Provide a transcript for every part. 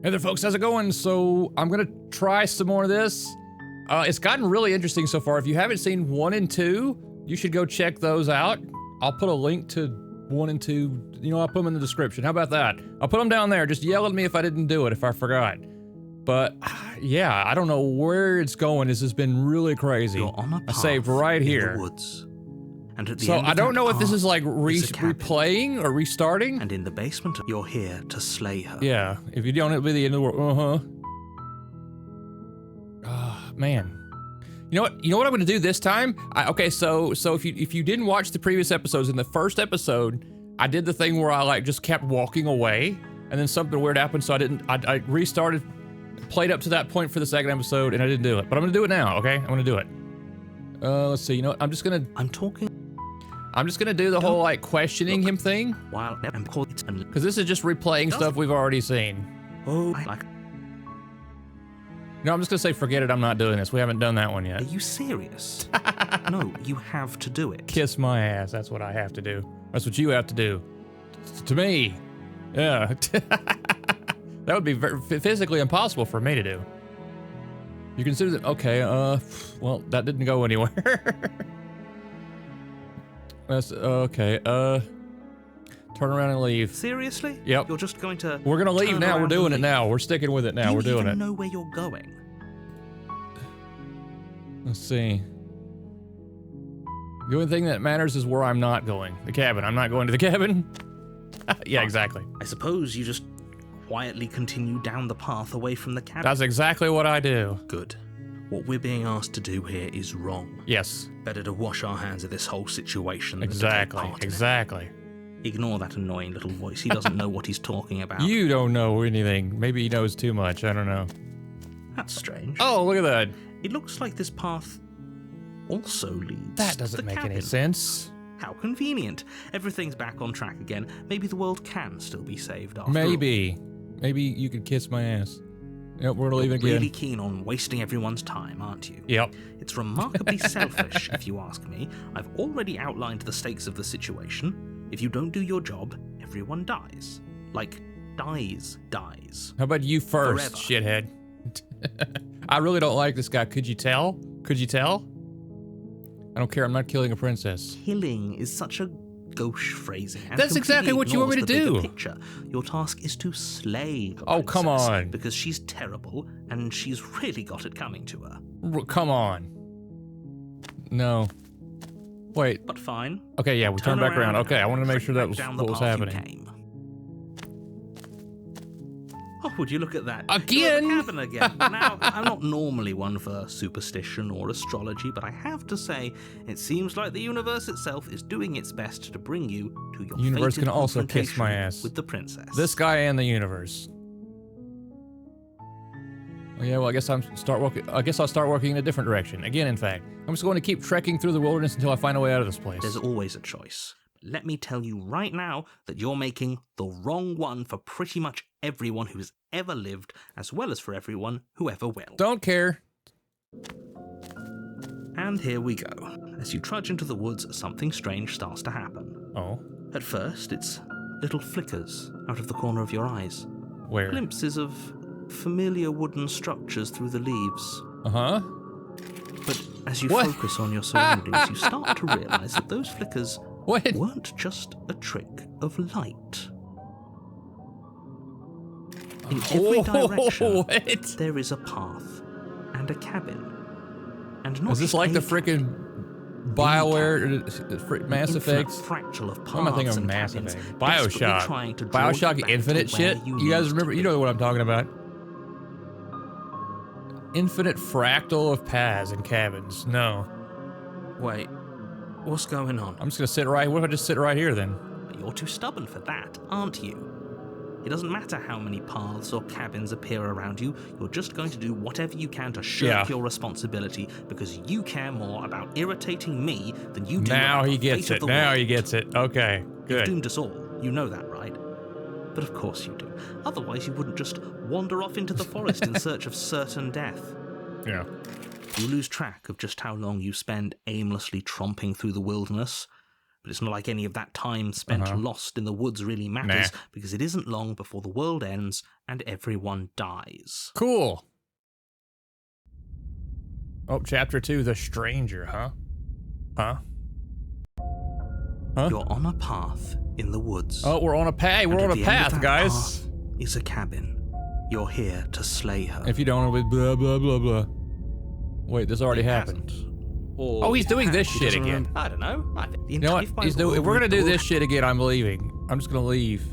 Hey there, folks. How's it going? So I'm gonna try some more of this. It's gotten really interesting so far. If you haven't seen 1 and 2, you should go check those out. I'll put a link to 1 and 2. You know, I'll put them in the description. How about that? I'll put them down there. Just yell at me if I didn't do it, if I forgot. But yeah, I don't know where it's going. This has been really crazy. You're on a path I saved right here. in the woods. And at the So end of I don't that know if this is like is a cabin. replaying or restarting. And in the basement, you're here to slay her. Yeah, if you don't, it'll be the end of the world. Man. You know what? You know what I'm going to do this time? Okay, so if you didn't watch the previous episodes, in the first episode, I did the thing where I like just kept walking away, and then something weird happened, so I restarted, played up to that point for the second episode, and I didn't do it. But I'm going to do it now, okay? I'm going to do it. Let's see. You know what? I'm just going to do the whole like questioning him thing. Because this is just replaying stuff we've already seen. Oh, like. No, I'm just gonna say forget it, I'm not doing this. We haven't done that one yet. Are you serious? No, you have to do it. Kiss my ass, that's what I have to do. That's what you have to do. To me. Yeah. That would be physically impossible for me to do. You consider that, okay, well, that didn't go anywhere. That's, okay, turn around and leave. Seriously? Yep. You're just going to. We're gonna leave now. We're doing it now. We're sticking with it now. We're doing it. Do you even know where you're going? Let's see. The only thing that matters is where I'm not going. The cabin. I'm not going to the cabin. Yeah, exactly. I suppose you just quietly continue down the path away from the cabin. That's exactly what I do. Good. What we're being asked to do here is wrong. Yes. Better to wash our hands of this whole situation. Exactly. Exactly. Ignore that annoying little voice. He doesn't know what he's talking about. You don't know anything. Maybe he knows too much. I don't know. That's strange. Oh, look at that. It looks like this path also leads That doesn't make any sense. How convenient. Everything's back on track again. Maybe the world can still be saved after Maybe. Maybe you could kiss my ass. Yep, we're leaving again. You're really keen on wasting everyone's time, aren't you? Yep. It's remarkably selfish, if you ask me. I've already outlined the stakes of the situation. If you don't do your job, everyone dies. Like, dies. How about you first, Forever. shithead? I really don't like this guy. Could you tell? Could you tell? I don't care. I'm not killing a princess. Killing is such a gauche phrasing. And that's exactly what you want me to do. Picture. Your task is to slay the Oh, come princess, on. Because she's terrible, and she's really got it coming to her. Come on. No. Wait. But fine. Okay, yeah, we turned back around. Okay, I wanted to make sure that was what was happening. Oh, would you look at that? Again? You're at the cabin again. Now, I'm not normally one for superstition or astrology, but I have to say, it seems like the universe itself is doing its best to bring you to your universe fated can also kiss my confrontation ass. with the princess. This guy and the universe. Oh, yeah, well, I guess I'll start working in a different direction. Again, in fact. I'm just going to keep trekking through the wilderness until I find a way out of this place. There's always a choice. Let me tell you right now that you're making the wrong one for pretty much everyone who's ever lived, as well as for everyone who ever will. Don't care. And here we go. As you trudge into the woods, something strange starts to happen. Oh. At first, it's little flickers out of the corner of your eyes. Where? Glimpses of familiar wooden structures through the leaves. Uh-huh. But as you focus on your surroundings, you start to realize that those flickers weren't just a trick of light. In every direction, there is a path and a cabin. And not is this like the frickin' BioWare Mass Effect? Fractal of paths. What am I thinking of Mass Effect? Bioshock Infinite shit? You guys remember? You know what I'm talking about. Infinite fractal of paths and cabins. No. Wait, what's going on? I'm just gonna sit right. What if I just sit right here then? But you're too stubborn for that, aren't you? It doesn't matter how many paths or cabins appear around you, you're just going to do whatever you can to shirk your responsibility because you care more about irritating me than you do now about he the gets fate it. of the Now world. he gets it. Okay, good. You've doomed us all. You know that, right? But of course you do. Otherwise you wouldn't just wander off into the forest in search of certain death. Yeah. You lose track of just how long you spend aimlessly tromping through the wilderness, But it's not like any of that time spent lost in the woods really matters, because it isn't long before the world ends and everyone dies. Cool. Oh, chapter 2, The Stranger, huh? Huh? You're on a path in the woods. Oh, we're on a path. We're on a path, guys. Path is a cabin. You're here to slay her. If you don't know, blah, blah, blah, blah. Wait, this already happened. Oh, he's doing this shit again. I don't know. You know what? If we're going to do this shit again, I'm leaving. I'm just going to leave.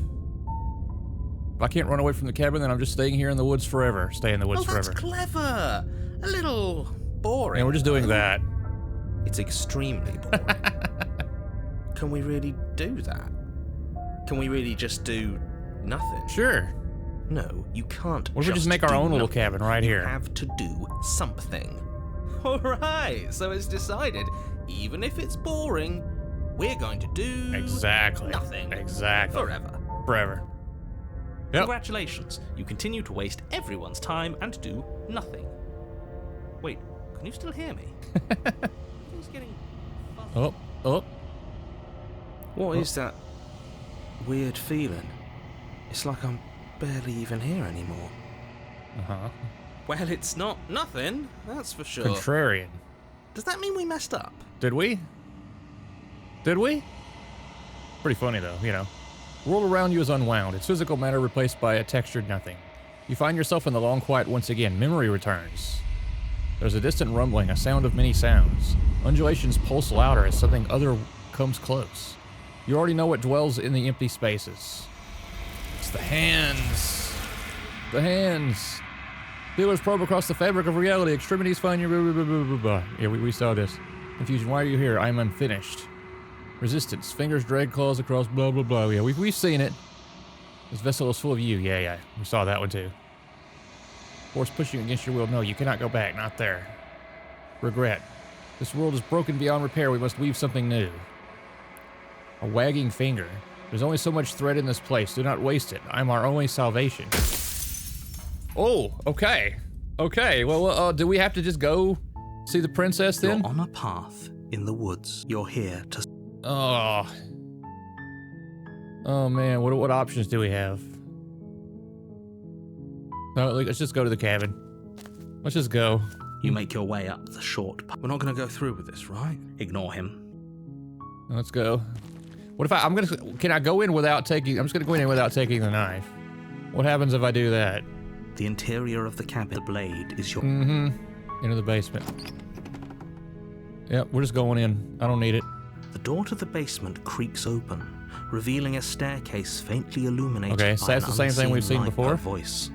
If I can't run away from the cabin, then I'm just staying here in the woods forever. Stay in the woods forever. That's clever. A little boring. Yeah, we're just doing that. It's extremely boring. Can we really do that? Can we really just do nothing? Sure. No, you can't. What if we just make our own little cabin right here? You have to do something. All right, so it's decided. Even if it's boring, we're going to do nothing. Exactly. Forever. Yep. Congratulations. You continue to waste everyone's time and do nothing. Wait, can you still hear me? Everything's getting fuzzy. Oh. What is that weird feeling? It's like I'm barely even here anymore. Well, it's not nothing, that's for sure. Contrarian. Does that mean we messed up? Did we? Pretty funny, though, you know. The world around you is unwound. Its physical matter replaced by a textured nothing. You find yourself in the long quiet once again. Memory returns. There's a distant rumbling, a sound of many sounds. Undulations pulse louder as something other comes close. You already know what dwells in the empty spaces. It's the hands. The hands. Feelers probe across the fabric of reality. Extremities find you. Blah, blah, blah, blah, blah. Yeah, we saw this. Confusion. Why are you here? I'm unfinished. Resistance. Fingers drag claws across. Blah blah blah. Yeah, we've seen it. This vessel is full of you. Yeah. We saw that one too. Force pushing against your will. No, you cannot go back. Not there. Regret. This world is broken beyond repair. We must weave something new. A wagging finger. There's only so much thread in this place. Do not waste it. I'm our only salvation. Oh, okay. Okay, well, do we have to just go see the princess then? You're on a path in the woods. You're here to... Oh. Oh, man, what options do we have? No, let's just go to the cabin. Let's just go. You make your way up the short path. We're not going to go through with this, right? Ignore him. Let's go. What if can I go in without taking... I'm just going to go in without taking the knife. What happens if I do that? The interior of the cabin, the blade is your... Into the basement. Yep, we're just going in. I don't need it. The door to the basement creaks open, revealing a staircase faintly illuminated by so that's the same thing we've seen before? Voice.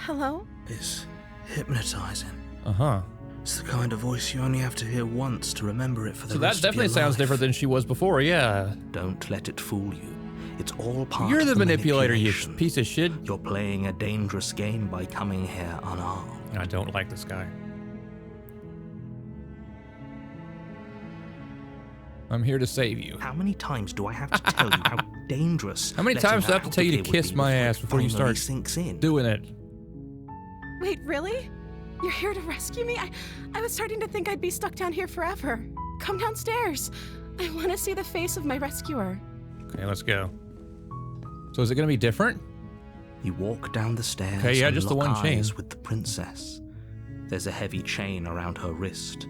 Hello? It's hypnotizing. Uh-huh. It's the kind of voice you only have to hear once to remember it for the rest of your life. So that definitely sounds different than she was before, yeah. Don't let it fool you. It's all part You're of the manipulator, you piece of shit. You're playing a dangerous game by coming here unarmed. I don't like this guy. I'm here to save you. How many times do I have to tell you how dangerous? How many times do I have to tell you to kiss my ass before you start doing it? Wait, really? You're here to rescue me? I was starting to think I'd be stuck down here forever. Come downstairs. I want to see the face of my rescuer. Okay, let's go. So is it going to be different? You walk down the stairs. Okay, yeah, just the one chain with the princess. There's a heavy chain around her wrist,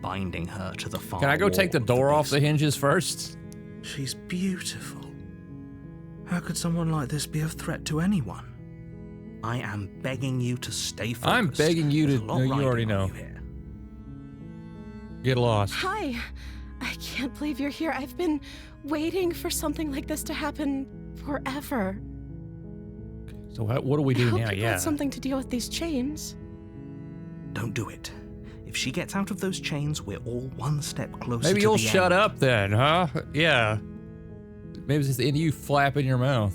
binding her to the far Can I go take the door off the hinges first? She's beautiful. How could someone like this be of threat to anyone? I am begging you to stay focused. I'm begging you to... No, you already know. Get lost. Hi. I can't believe you're here. I've been waiting for something like this to happen forever. So what do we do now? You got something to deal with these chains. Don't do it. If she gets out of those chains, we're all one step closer to the end. Maybe you'll shut up then, huh? Yeah. Maybe it's just the end of you flapping your mouth.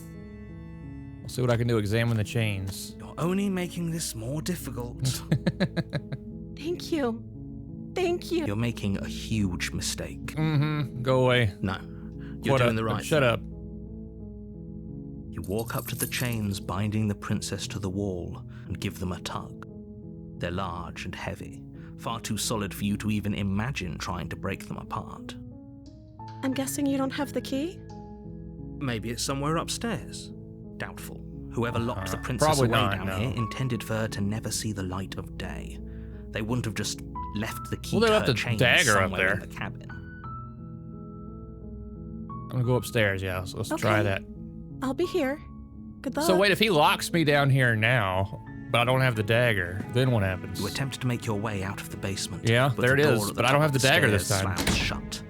I'll see what I can do. Examine the chains. You're only making this more difficult. Thank you. Thank you. You're making a huge mistake. Go away. No. You're doing the right thing. Shut up. You walk up to the chains binding the princess to the wall and give them a tug. They're large and heavy, far too solid for you to even imagine trying to break them apart. I'm guessing you don't have the key? Maybe it's somewhere upstairs. Doubtful. Whoever locked the princess Probably away not, down no. here intended for her to never see the light of day. They wouldn't have just left the key Well, they to left her the chain dagger up somewhere there. in the cabin. I'm gonna go upstairs, yeah, so let's try Okay. that. I'll be here. Good luck. So wait, if he locks me down here now, but I don't have the dagger, then what happens? You attempt to make your way out of the basement. Yeah, but there the it door is, at the but I don't top have the of dagger this stairs time. slams shut.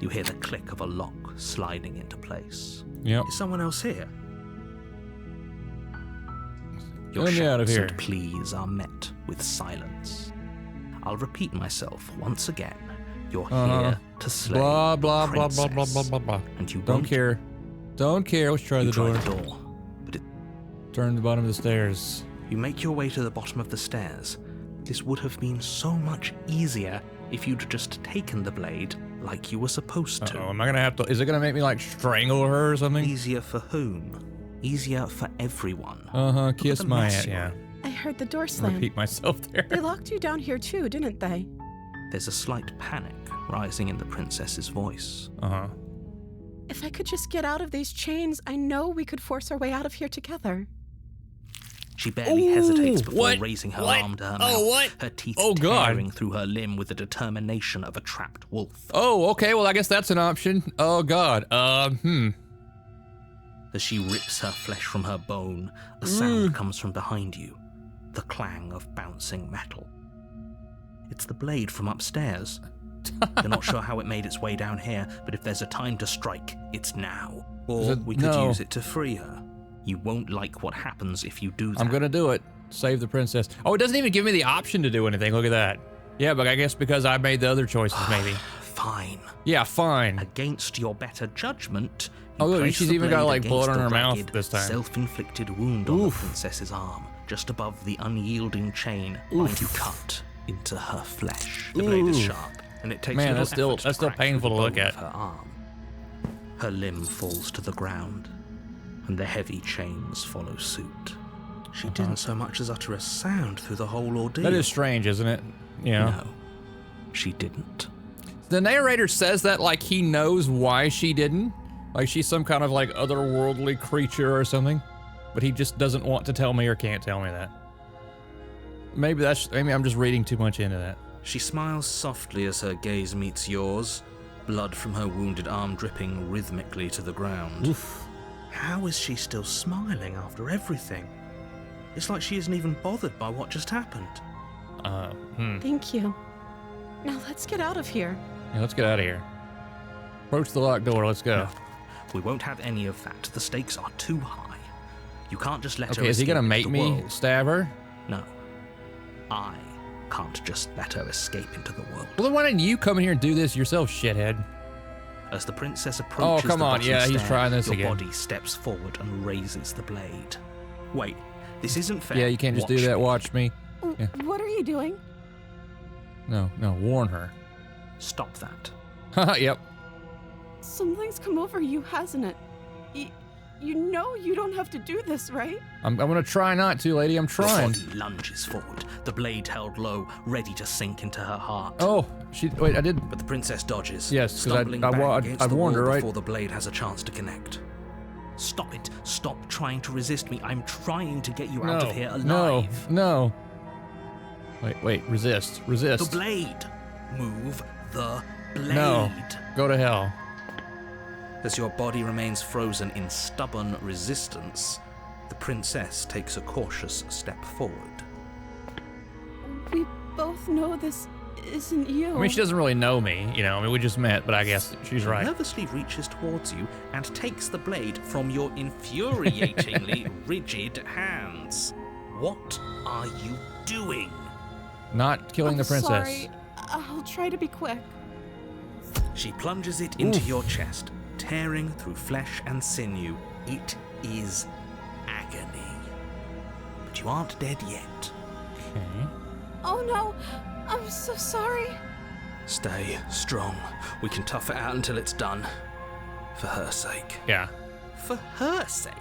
You hear the click of a lock sliding into place. Yep. Is someone else here? Your Get me out of shouts here. and pleas are met with silence. I'll repeat myself once again. You're here to slay Blah, blah, the blah, blah, blah, princess. blah, blah, blah. And you Don't won't. care. Don't care. Let's try You the try door. the door, but Turn to the bottom of the stairs. you make your way to the bottom of the stairs. This would have been so much easier if you'd just taken the blade like you were supposed to. Uh-oh, am I gonna have to, is it gonna make me like strangle her or something? Easier for whom? Easier for everyone. Uh-huh, kiss the my mess ass, you're yeah. I heard the door slam. Repeat myself there. They locked you down here too, didn't they? There's a slight panic rising in the princess's voice. Uh-huh. If I could just get out of these chains, I know we could force our way out of here together. She barely Ooh, hesitates before what? raising her What? arm to her Oh, mouth, what? her teeth Oh, God. tearing through her limb with the determination of a trapped wolf. Oh, okay, well I guess that's an option. Oh god. As she rips her flesh from her bone, a sound comes from behind you, the clang of bouncing metal. It's the blade from upstairs. You're not sure how it made its way down here, but if there's a time to strike, it's now. Or we could use it to free her. You won't like what happens if you do that. I'm gonna do it. Save the princess. Oh, it doesn't even give me the option to do anything. Look at that. Yeah, but I guess because I made the other choices, maybe. Fine. Yeah, fine. Against your better judgment, you Oh, look, place she's the even got, blade like, blood against on the her mouth ragged, this time. self-inflicted wound on the Oof. princess's arm, just above the unyielding chain, and you cut into her flesh. The blade is sharp, and it takes Man, little that's still- effort to that's still crack through painful the to look bone at. of her arm. Her limb falls to the ground, and the heavy chains follow suit. She didn't so much as utter a sound through the whole ordeal. That is strange, isn't it? Yeah. No, she didn't. The narrator says that like he knows why she didn't. Like she's some kind of like otherworldly creature or something. But he just doesn't want to tell me or can't tell me that. Maybe I'm just reading too much into that. She smiles softly as her gaze meets yours, blood from her wounded arm dripping rhythmically to the ground. Oof. How is she still smiling after everything? It's like she isn't even bothered by what just happened. Thank you. Now let's get out of here. Yeah, let's get out of here. Approach the locked door, let's go. No, we won't have any of that. The stakes are too high. You can't just let her Okay, is he escape gonna into make the me world. stab her? No. I can't just let her escape into the world. Well then why didn't you come in here and do this yourself, shithead? As the princess approaches come the on, bottom yeah, he's stair, trying this your again. body steps forward and raises the blade. Wait, this isn't fair. Yeah, you can't just do that, watch me. Yeah. What are you doing? No, warn her. Stop that. Haha, yep. Something's come over you, hasn't it? You know you don't have to do this, right? I'm gonna try not to, lady, I'm Your trying. body lunges forward, the blade held low, ready to sink into her heart. Oh, wait, I did. But the princess dodges, Yes, 'cause stumbling I back against the warned wall her, right? before the blade has a chance to connect. Stop it. Stop trying to resist me. I'm trying to get you out of here alive. No. Wait, resist. The blade. Move the blade. No, go to hell. As your body remains frozen in stubborn resistance, the princess takes a cautious step forward. We both know this isn't you. I mean, she doesn't really know me, you know. I mean, we just met, but I guess she's right. Nervously reaches towards you and takes the blade from your infuriatingly rigid hands. What are you doing? Not killing the princess. Sorry. I'll try to be quick. She plunges it into your chest, tearing through flesh and sinew. It is agony. But you aren't dead yet. Okay. Oh no, I'm so sorry. Stay strong. We can tough it out until it's done. For her sake. Yeah. For her sake?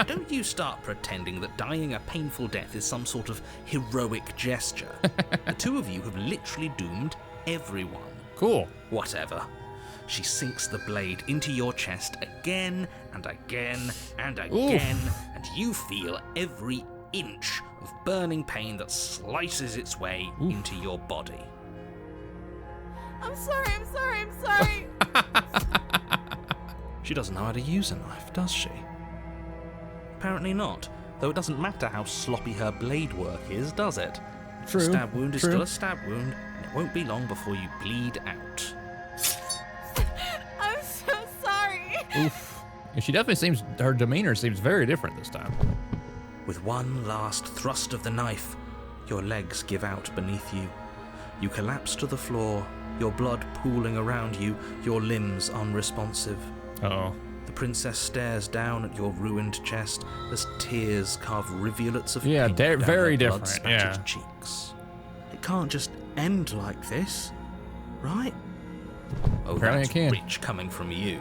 Don't you start pretending that dying a painful death is some sort of heroic gesture. The two of you have literally doomed everyone. Cool. Whatever. she sinks the blade into your chest again and again and again, and you feel every inch of burning pain that slices its way into your body. I'm sorry. She doesn't know how to use a knife, does she? Apparently not, though it doesn't matter how sloppy her blade work is, does it? True. A stab wound is still a stab wound, and it won't be long before you bleed out. I'm so sorry. Oof. And she definitely seems, her demeanor seems very different this time. With one last thrust of the knife, your legs give out beneath you. You collapse to the floor, your blood pooling around you, your limbs unresponsive. Uh-oh. The princess stares down at your ruined chest as tears carve rivulets of pink down very her different, blood-spattered cheeks. It can't just end like this, right? Oh, Apparently that's it can. rich coming from you.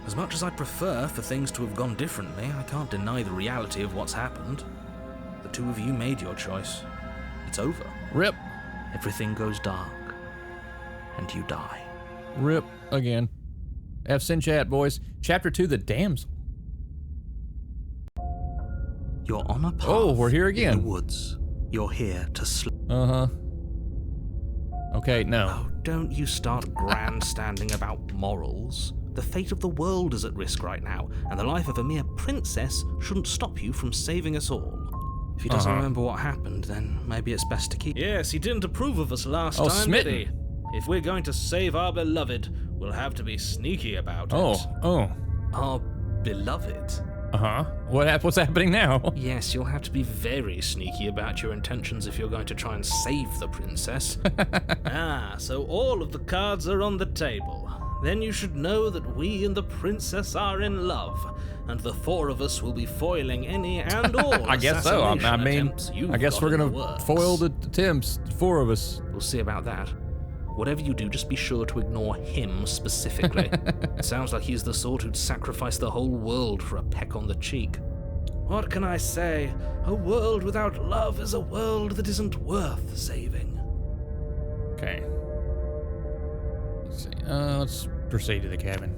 As much as I'd prefer for things to have gone differently, I can't deny the reality of what's happened. The two of you made your choice. It's over. Rip. Everything goes dark, and you die. Rip again. F's in chat, boys. Chapter 2, The Damsel. You're on a path. Oh, we're here in again. the woods. You're here to Uh-huh. Okay, no. Oh, don't you start grandstanding about morals. The fate of the world is at risk right now, and the life of a mere princess shouldn't stop you from saving us all. If he doesn't remember what happened, then maybe it's best to keep... Yes, he didn't approve of us last time, Smitten. did he? If we're going to save our beloved, we'll have to be sneaky about it. Oh. Our beloved? Uh-huh. What's happening now? Yes, you'll have to be very sneaky about your intentions if you're going to try and save the princess. So all of the cards are on the table. Then you should know that we and the princess are in love, and the four of us will be foiling any and all I guess so. I mean, attempts you've I guess got we're in the gonna works. foil the attempts, 4 of us. We'll see about that. Whatever you do, just be sure to ignore him specifically. It sounds like he's the sort who'd sacrifice the whole world for a peck on the cheek. What can I say? A world without love is a world that isn't worth saving. Okay. Let's see. Let's proceed to the cabin.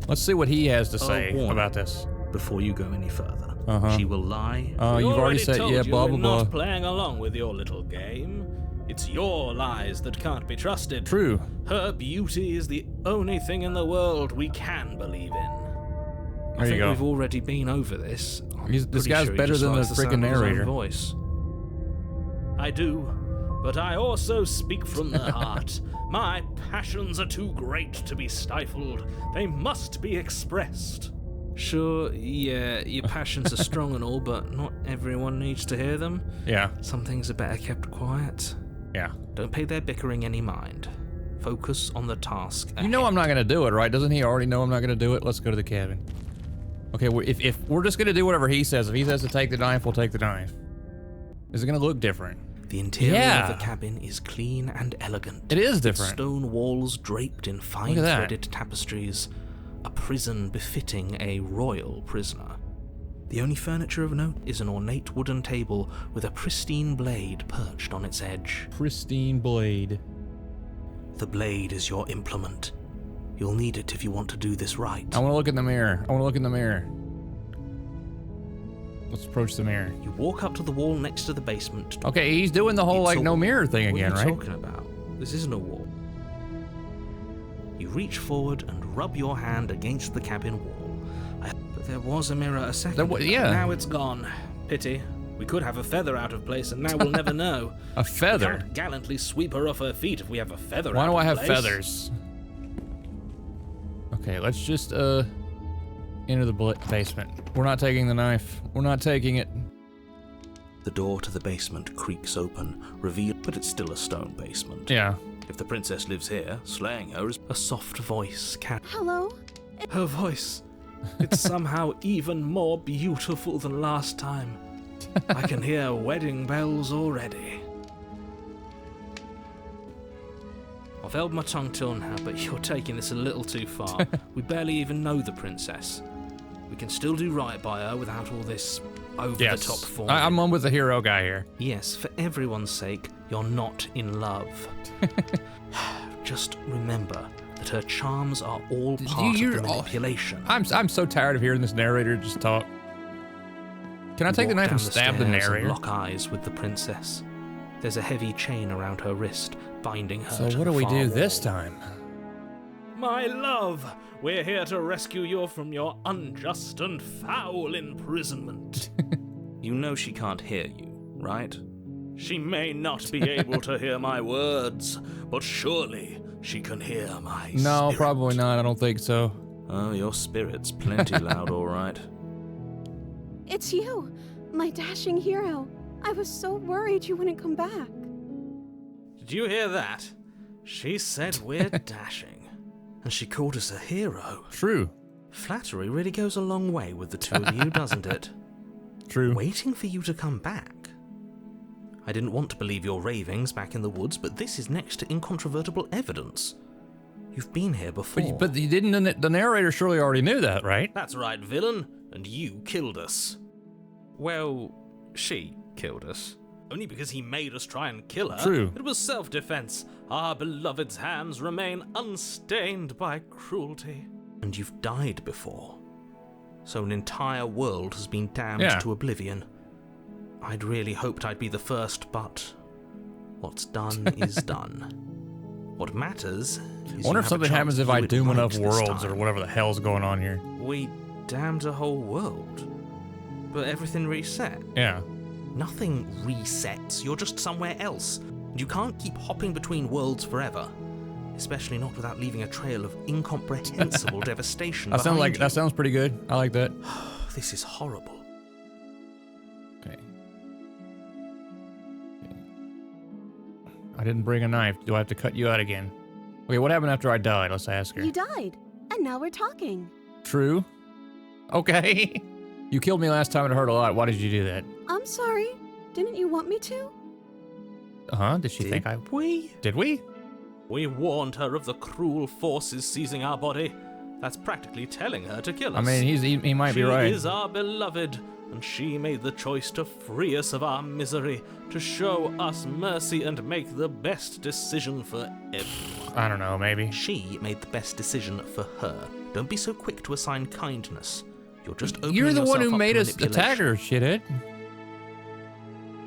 Let's see what he has to say warning. about this. Before you go any further, Uh-huh. she will lie. You've already said, told yeah, you blah, we're blah, blah. not playing along with your little game. It's your lies that can't be trusted. True. Her beauty is the only thing in the world we can believe in. I There you think go. we've already been over this. This Pretty guy's sure he better just than the likes sound freaking of his own narrator. voice. I do, but I also speak from the heart. My passions are too great to be stifled. They must be expressed. Sure, yeah, your passions are strong and all, but not everyone needs to hear them. Yeah. Some things are better kept quiet. Yeah. Don't pay their bickering any mind. Focus on the task You know I'm not gonna do it, right? Doesn't he already know I'm not gonna do it? Let's go to the cabin. Okay, if we're just gonna do whatever he says, if he says to take the knife, we'll take the knife. Is it gonna look different? The interior Yeah. of the cabin is clean and elegant. It is With different. stone walls draped in fine Look at that. threaded tapestries. A prison befitting a royal prisoner. The only furniture of note is an ornate wooden table with a pristine blade perched on its edge. Pristine blade. The blade is your implement. You'll need it if you want to do this right. I wanna look in the mirror. I wanna look in the mirror. Let's approach the mirror. You walk up to the wall next to the basement. Okay, he's doing the whole, It's like, a no wall. mirror thing again, What are you right? talking about? This isn't a wall. You reach forward and rub your hand against the cabin wall. But there was a mirror a second ago. yeah. Now it's gone. Pity. We could have a feather out of place, and now we'll never know. A We feather? can't gallantly sweep her off her feet if we have a feather Why out do of I have place. feathers? Okay, let's just, enter the basement. We're not taking the knife. We're not taking it. The door to the basement creaks open, but it's still a stone basement. Yeah. If the princess lives here, slaying her is a soft voice. Hello? Her voice. It's somehow even more beautiful than last time. I can hear wedding bells already. I've held my tongue till now, but you're taking this a little too far. We barely even know the princess. We can still do right by her without all this over-the-top form. I'm on with the hero guy here. Yes, for everyone's sake, you're not in love. Just remember that her charms are all part of the manipulation. I'm so tired of hearing this narrator just talk. Can I take the knife and stab the narrator? Lock eyes with the princess. There's a heavy chain around her wrist, binding her. So what do we do this time? My love, we're here to rescue you from your unjust and foul imprisonment. You know she can't hear you, right? She may not be able to hear my words, but surely she can hear my spirit. No, probably not. I don't think so. Oh, your spirit's plenty loud, all right. It's you, my dashing hero. I was so worried you wouldn't come back. Did you hear that? She said we're dashing, and she called us a hero. True. Flattery really goes a long way with the two of you, doesn't it? True. Waiting for you to come back. I didn't want to believe your ravings back in the woods, but this is next to incontrovertible evidence. You've been here before. But you didn't. The narrator surely already knew that, right? That's right, villain. And you killed us. Well, she killed us. Only because he made us try and kill her. True. It was self-defense. Our beloved's hands remain unstained by cruelty. And you've died before. So an entire world has been damned to oblivion. I'd really hoped I'd be the first, but what's done is done. What matters is I wonder if something happens if I doom enough worlds or whatever the hell's going on here. We damned a whole world. But everything reset. Yeah. Nothing resets. You're just somewhere else. And you can't keep hopping between worlds forever. Especially not without leaving a trail of incomprehensible devastation behind you. That sounds pretty good. I like that. This is horrible. Okay. I didn't bring a knife. Do I have to cut you out again? Okay, what happened after I died? Let's ask her. You died, and now we're talking. True. Okay. You killed me last time and it hurt a lot. Why did you do that? I'm sorry. Didn't you want me to? Uh-huh. Did she think I... Did we? We warned her of the cruel forces seizing our body. That's practically telling her to kill us. I mean, he might be right. She is our beloved, and she made the choice to free us of our misery, to show us mercy and make the best decision for everyone. I don't know, maybe. She made the best decision for her. Don't be so quick to assign kindness. You're just opening You're the one who yourself up made to us attack her, shithead.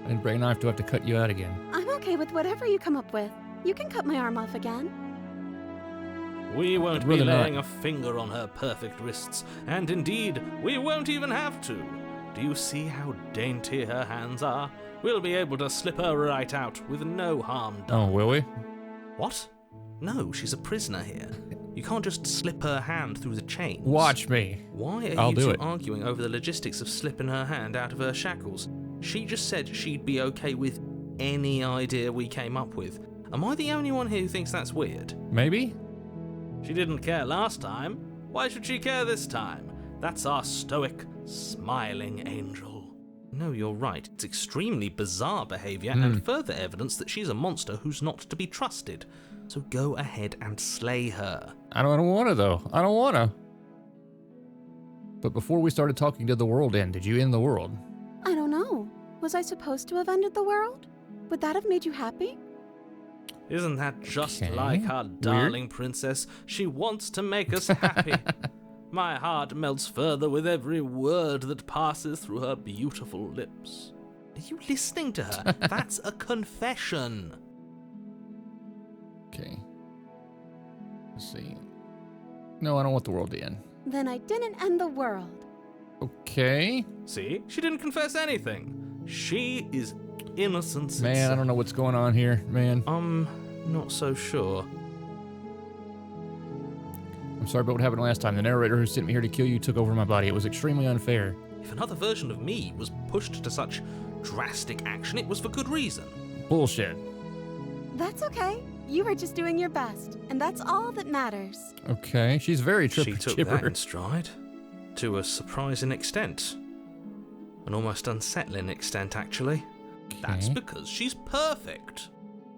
I didn't bring a knife. Do I have to cut you out again? I'm okay with whatever you come up with. You can cut my arm off again. We won't be laying a finger on her perfect wrists, and indeed, we won't even have to. Do you see how dainty her hands are? We'll be able to slip her right out with no harm done. Oh, will we? What? No, she's a prisoner here. You can't just slip her hand through the chains. Watch me. Why are you two arguing over the logistics of slipping her hand out of her shackles? She just said she'd be okay with any idea we came up with. Am I the only one here who thinks that's weird? Maybe. She didn't care last time. Why should she care this time? That's our stoic, smiling angel. No, you're right. It's extremely bizarre behavior and further evidence that she's a monster who's not to be trusted. So go ahead and slay her. I don't want to, though. I don't want to. But before we started talking, did the world end? Did you end the world? I don't know. Was I supposed to have ended the world? Would that have made you happy? Isn't that just like our darling princess? She wants to make us happy. My heart melts further with every word that passes through her beautiful lips. Are you listening to her? That's a confession. Okay. Let's see. No, I don't want the world to end. Then I didn't end the world. Okay. See? She didn't confess anything. She is innocent. Man, I don't know what's going on here, man. Not so sure. I'm sorry about what happened last time. The narrator who sent me here to kill you took over my body. It was extremely unfair. If another version of me was pushed to such drastic action, it was for good reason. Bullshit. That's okay. You were just doing your best, and that's all that matters. Okay, she's very She took chipper. that in stride. To a surprising extent. An almost unsettling extent, actually. Okay. That's because she's perfect.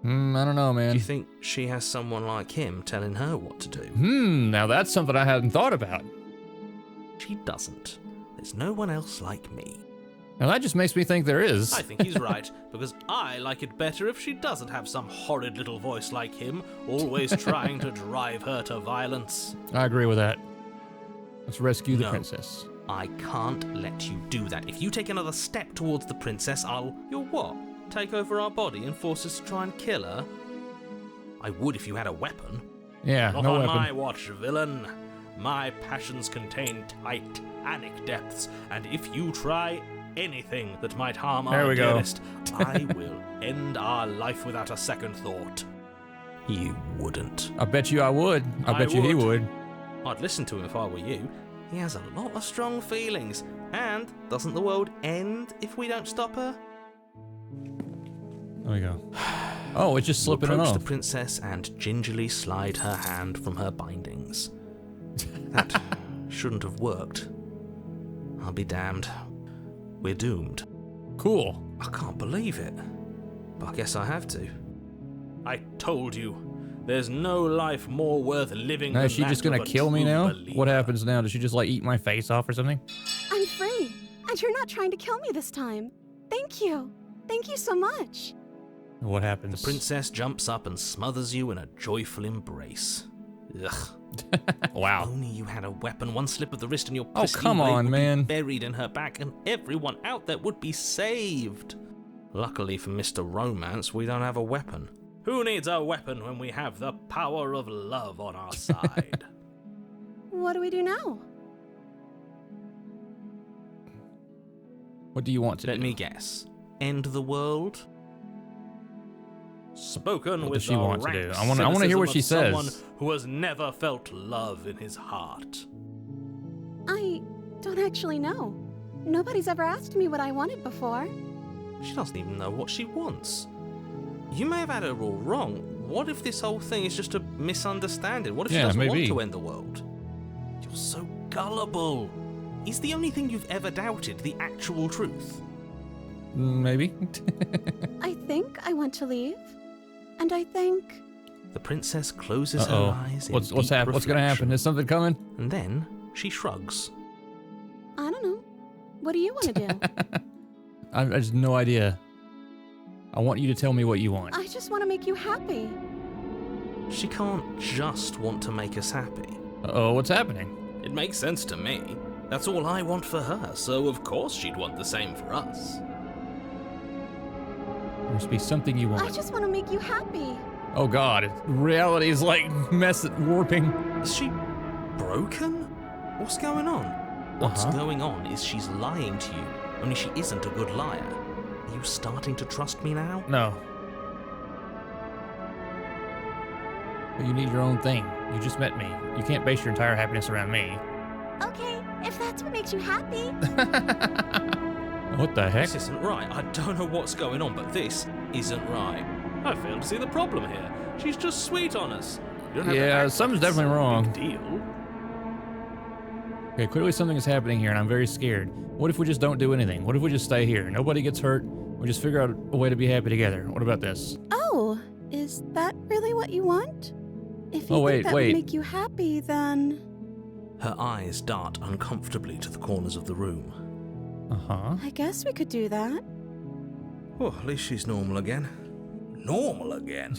I don't know, man. Do you think she has someone like him telling her what to do? Now that's something I hadn't thought about. She doesn't. There's no one else like me. Now that just makes me think there is. I think he's right, because I like it better if she doesn't have some horrid little voice like him, always trying to drive her to violence. I agree with that. Let's rescue the princess. I can't let you do that. If you take another step towards the princess, You'll what? Take over our body and force us to try and kill her? I would if you had a weapon. Yeah, Not no on weapon. my watch, villain. My passions contain titanic depths, and if you try anything that might harm our dearest, I will end our life without a second thought. You wouldn't. I bet you I would. I bet you he would. I'd listen to him if I were you. He has a lot of strong feelings. And doesn't the world end if we don't stop her? There we go. Oh, it's just slipping it Approach off. the princess and gingerly slide her hand from her bindings. That shouldn't have worked. I'll be damned. We're doomed. Cool. I can't believe it. But I guess I have to. I told you. There's no life more worth living Now, than is she just gonna kill me now? What happens now? Does she just like eat my face off or something? I'm free, and you're not trying to kill me this time. Thank you. Thank you so much. What happens? The princess jumps up and smothers you in a joyful embrace. Ugh. Wow. If only you had a weapon. One slip of the wrist and your Oh, come on, man. buried in her back, and everyone out there would be saved. Luckily for Mr. Romance, we don't have a weapon. Who needs a weapon when we have the power of love on our side? What do we do now? What do you want to do? Let me guess. End the world? Spoken What with does she the want to do? rank I wanna hear what she cynicism of says. someone who has never felt love in his heart. I don't actually know. Nobody's ever asked me what I wanted before. She doesn't even know what she wants. You may have had her all wrong. What if this whole thing is just a misunderstanding? What if she doesn't want to end the world? You're so gullible. Is the only thing you've ever doubted the actual truth? Maybe. I think I want to leave. And I think... The princess closes her eyes in What's deep What's gonna happen? reflection, Is something coming? And then she shrugs. I don't know. What do you want to do? I just no idea. I want you to tell me what you want. I just want to make you happy. She can't just want to make us happy. Uh-oh, what's happening? It makes sense to me. That's all I want for her, so of course she'd want the same for us. There must be something you want. I just want to make you happy. Oh God, reality is like warping. Is she broken? What's going on? What's going on is she's lying to you, only she isn't a good liar. Are you starting to trust me now? No. But you need your own thing. You just met me. You can't base your entire happiness around me. Okay, if that's what makes you happy. What the heck? This isn't right. I don't know what's going on, but this isn't right. I fail to see the problem here. She's just sweet on us. You don't have to Yeah, act something's like it's definitely a wrong. Big deal. Okay, clearly something is happening here and I'm very scared. What if we just don't do anything? What if we just stay here? Nobody gets hurt. We just figure out a way to be happy together. What about this? Oh, is that really what you want? If you think that would make you happy, then... Her eyes dart uncomfortably to the corners of the room. Uh-huh. I guess we could do that. Oh, at least she's normal again. Normal again?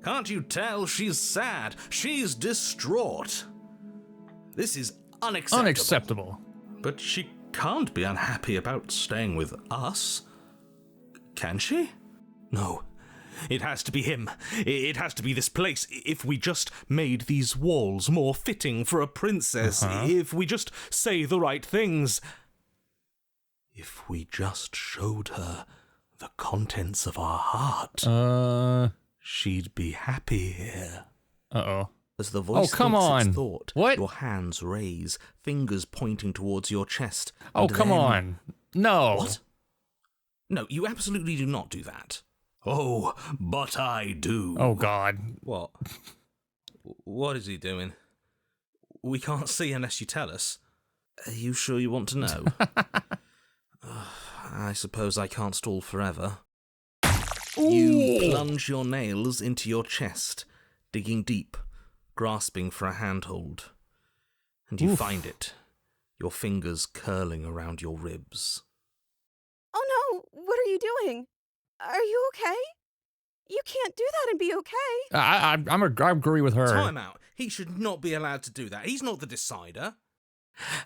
Can't you tell she's sad? She's distraught. This is unacceptable. Unacceptable. But she can't be unhappy about staying with us. Can she? No. It has to be him. It has to be this place. If we just made these walls more fitting for a princess. If we just say the right things. If we just showed her the contents of our heart. She'd be happy here. Uh-oh. As the voice come thinks on. its thought, What? your hands raise, fingers pointing towards your chest. Oh, and come then- on. No. What? No, you absolutely do not do that. Oh, but I do. Oh, God. What? What is he doing? We can't see unless you tell us. Are you sure you want to know? I suppose I can't stall forever. You plunge your nails into your chest, digging deep, grasping for a handhold. And you find it, your fingers curling around your ribs. you doing? Are you okay? You can't do that and be okay. I agree with her. Time out. He should not be allowed to do that. He's not the decider.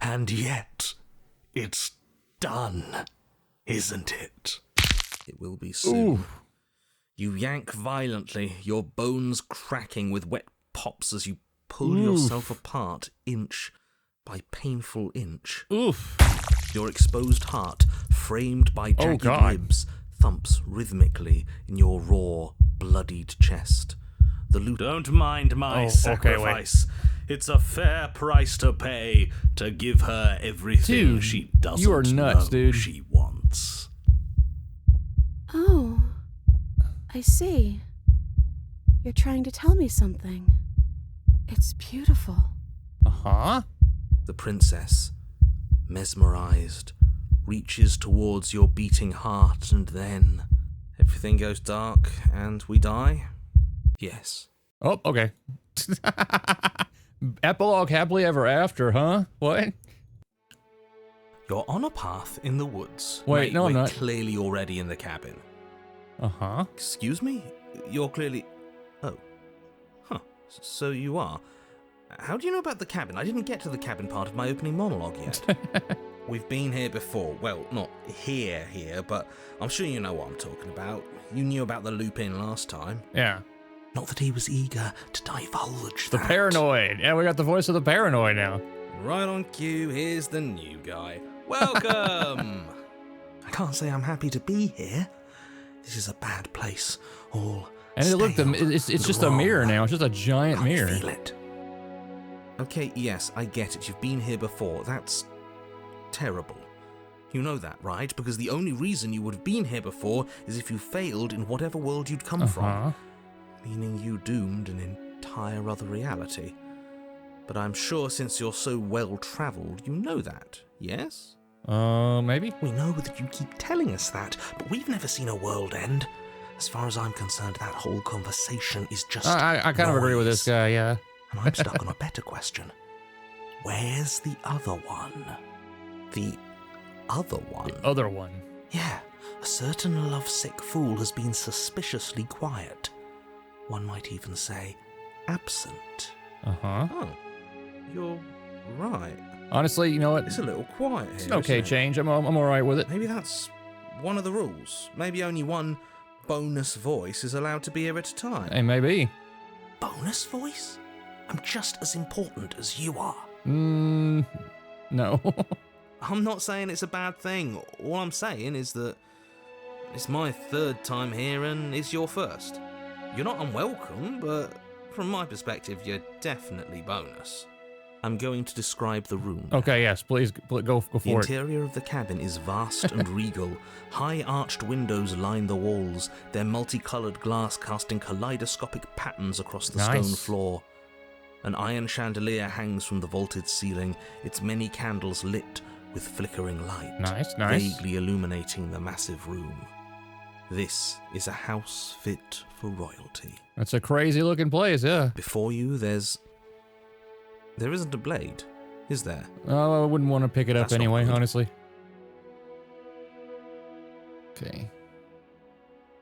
And yet, it's done, isn't it? It will be soon. Ooh. You yank violently, your bones cracking with wet pops as you pull yourself apart inch by painful inch. Oof. Your exposed heart, framed by jagged ribs, thumps rhythmically in your raw, bloodied chest. The loot. Don't mind my sacrifice. It's a fair price to pay to give her everything she doesn't you are nuts, know dude. she wants. Oh, I see. You're trying to tell me something. It's beautiful. Uh-huh. The princess, mesmerized, reaches towards your beating heart, and then everything goes dark and we die? Yes. Oh, okay. Epilogue happily ever after, huh? What? You're on a path in the woods. Wait, Mate, no, I'm we're not. clearly already in the cabin. Uh-huh. Excuse me? You're clearly... Oh. Huh. So you are. How do you know about the cabin? I didn't get to the cabin part of my opening monologue yet. We've been here before. Well, not here, but I'm sure you know what I'm talking about. You knew about the loop-in last time. Yeah. Not that he was eager to divulge The that. paranoid. Yeah, we got the voice of the paranoid now. Right on cue, here's the new guy. Welcome! I can't say I'm happy to be here. This is a bad place. All And look, it's just a mirror now. It's just a giant Can't mirror. feel it. Okay, yes, I get it. You've been here before. That's terrible. You know that, right? Because the only reason you would have been here before is if you failed in whatever world you'd come from. Meaning you doomed an entire other reality. But I'm sure since you're so well-travelled, you know that, yes? Maybe? We know that you keep telling us that, but we've never seen a world end. As far as I'm concerned, that whole conversation is just I kind of agree with this guy, yeah. And I'm stuck on a better question. Where's the other one? The other one? The other one. Yeah, a certain lovesick fool has been suspiciously quiet. One might even say, absent. Uh-huh. Oh, you're right. Honestly, you know what? It's a little quiet here. It's an okay isn't it? change. I'm all right with it. Maybe that's one of the rules. Maybe only one bonus voice is allowed to be here at a time. Hey, maybe. Bonus voice? I'm just as important as you are. No. I'm not saying it's a bad thing. All I'm saying is that it's my third time here and it's your first. You're not unwelcome, but from my perspective, you're definitely bonus. I'm going to describe the room. Okay, yes, please go for The it. interior of the cabin is vast and regal. High arched windows line the walls, their multicolored glass casting kaleidoscopic patterns across the stone floor. An iron chandelier hangs from the vaulted ceiling, its many candles lit with flickering light, Nice. vaguely illuminating the massive room. This is a house fit for royalty. That's a crazy looking place, yeah. Before you, there isn't a blade, is there? Oh, I wouldn't want to pick it up That's not anyway, good. honestly. Okay.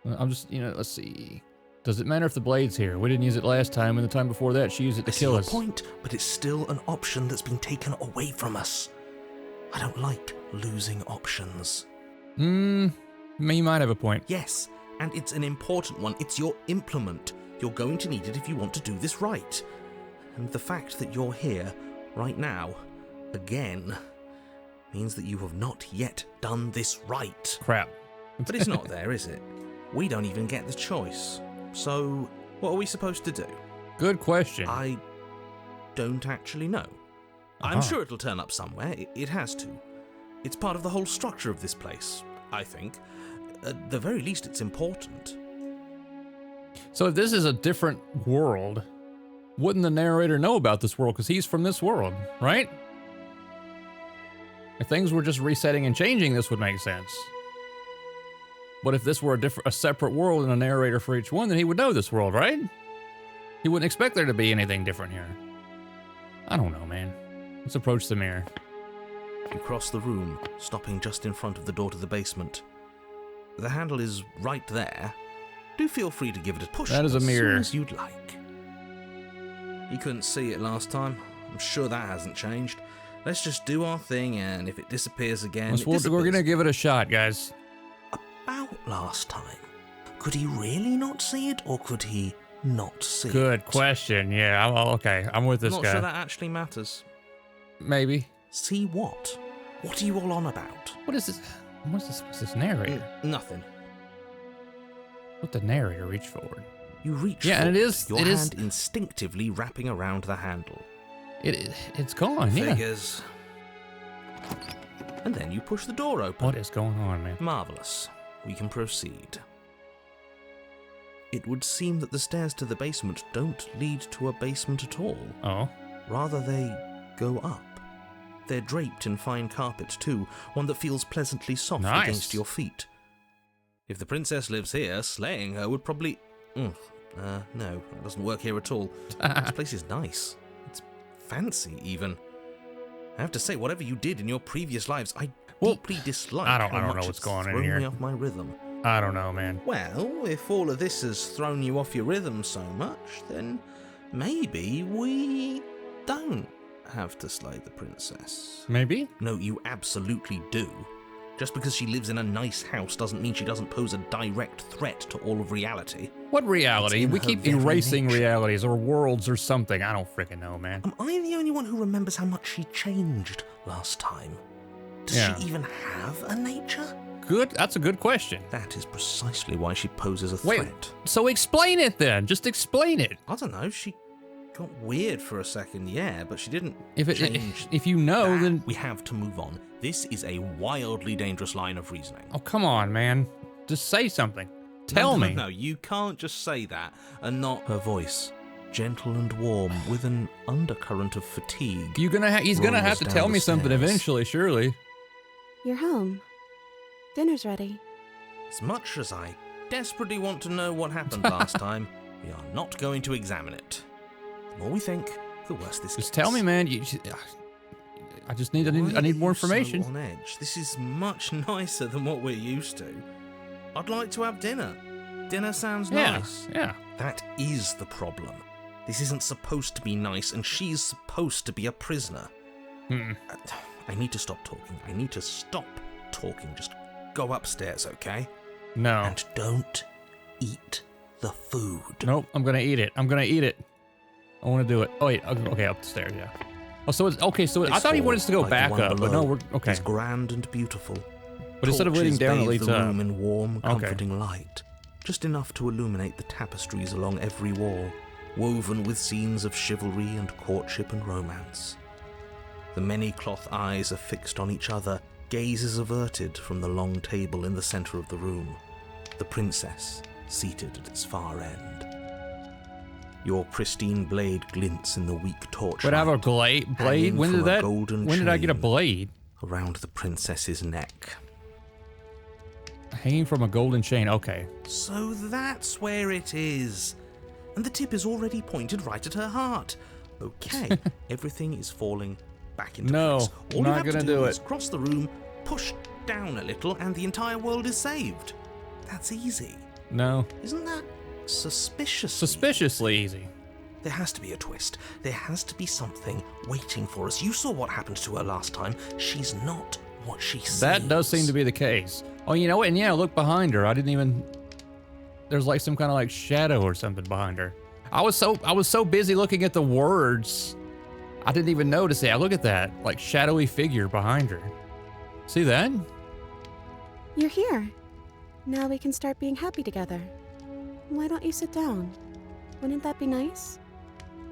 I'm just, let's see. Does it matter if the blade's here? We didn't use it last time, and the time before that, she used it to I see kill your us. point, but it's still an option that's been taken away from us. I don't like losing options. You might have a point. Yes, and it's an important one. It's your implement. You're going to need it if you want to do this right. And the fact that you're here, right now, again, means that you have not yet done this right. Crap. But it's not there, is it? We don't even get the choice. So, what are we supposed to do? Good question. I don't actually know. I'm sure it'll turn up somewhere. It has to. It's part of the whole structure of this place, I think. At the very least, it's important. So if this is a different world, wouldn't the narrator know about this world? Because he's from this world, right? If things were just resetting and changing, this would make sense. But if this were a separate world and a narrator for each one, then he would know this world, right? He wouldn't expect there to be anything different here. I don't know, man. Let's approach the mirror. You cross the room, stopping just in front of the door to the basement. The handle is right there. Do feel free to give it a push That is a mirror. as soon as you'd like. You couldn't see it last time. I'm sure that hasn't changed. Let's just do our thing, and if it disappears again, We're gonna give it a shot, guys. About last time. Could he really not see it, or could he not see it? Good question. Yeah, okay. I'm with this Not guy. sure that actually matters. Maybe. See what? What are you all on about? What is this? What's this narrator? Nothing. What the narrator reach forward? You reach Yeah, forward, and it is. your It is. hand instinctively wrapping around the handle. It's gone. Yeah. Figures. And then you push the door open. What is going on, man? Marvelous. We can proceed. It would seem that the stairs to the basement don't lead to a basement at all. Oh. Rather, they go up. They're draped in fine carpet, too, one that feels pleasantly soft Nice. against your feet. If the princess lives here, slaying her would probably... no, that doesn't work here at all. This place is nice. It's fancy, even. I have to say, whatever you did in your previous lives, I deeply dislike I don't how know much what's it's going on thrown here. me off my rhythm. I don't know, man. Well, if all of this has thrown you off your rhythm so much, then maybe we don't have to slay the princess. Maybe? No, you absolutely do. Just because she lives in a nice house doesn't mean she doesn't pose a direct threat to all of reality. What reality? It's in We her keep very erasing nature. realities or worlds or something. I don't freaking know, man. Am I the only one who remembers how much she changed last time? Does Yeah. she even have a nature? Good. That's a good question. That is precisely why she poses a Wait. threat. So explain it then. Just explain it. I don't know, she got weird for a second, yeah, but she didn't If change. you know, that. then We have to move on. This is a wildly dangerous line of reasoning. oh come on, man. Just say something. Tell me. No, you can't just say that and not... Her voice, gentle and warm, with an undercurrent of fatigue. He's gonna rolls have to down tell the me something stairs. eventually, surely. You're home. Dinner's ready. As much as I desperately want to know what happened last time, we are not going to examine it. The more we think, the worse this gets. Just tell me, man. I just need I need more Why are you so information. on edge? This is much nicer than what we're used to. I'd like to have dinner. Dinner sounds nice. Yeah. That is the problem. This isn't supposed to be nice, and she's supposed to be a prisoner. Hmm. I need to stop talking. I need to stop talking. Just go upstairs, okay? No. And don't eat the food. Nope. I'm gonna eat it. I'm gonna eat it. I want to do it. Oh wait. Okay, up the stairs. Yeah. Oh, so it's okay. So I This thought he hall, wanted us to go like the back one up, but below, no, we're okay. is grand and beautiful. But instead of leading Torches down, it bathe leads the up. room in warm, Okay. comforting light, just enough to illuminate the tapestries along every wall, woven with scenes of chivalry and courtship and romance. The many cloth eyes are fixed on each other, gazes averted from the long table in the center of the room, the princess seated at its far end. Your pristine blade glints in the weak torchlight. Would I have a blade? hanging When from did a that? golden When did I get a chain blade? around the princess's neck. Hanging from a golden chain. Okay. So that's where it is. And the tip is already pointed right at her heart. Okay, everything is falling back into No, place. All you not have to gonna do do is it. cross the room, push down a little, and the entire world is saved. That's easy. No. Isn't that suspicious? Suspiciously easy. There has to be a twist. There has to be something waiting for us. You saw what happened to her last time. She's not what she seems. That does seem to be the case. Oh, you know what? And yeah, look behind her. I didn't even. There's like some kind of like shadow or something behind her. I was so busy looking at the words, I didn't even notice it. Look at that, like shadowy figure behind her. See that? You're here. Now we can start being happy together. Why don't you sit down? Wouldn't that be nice?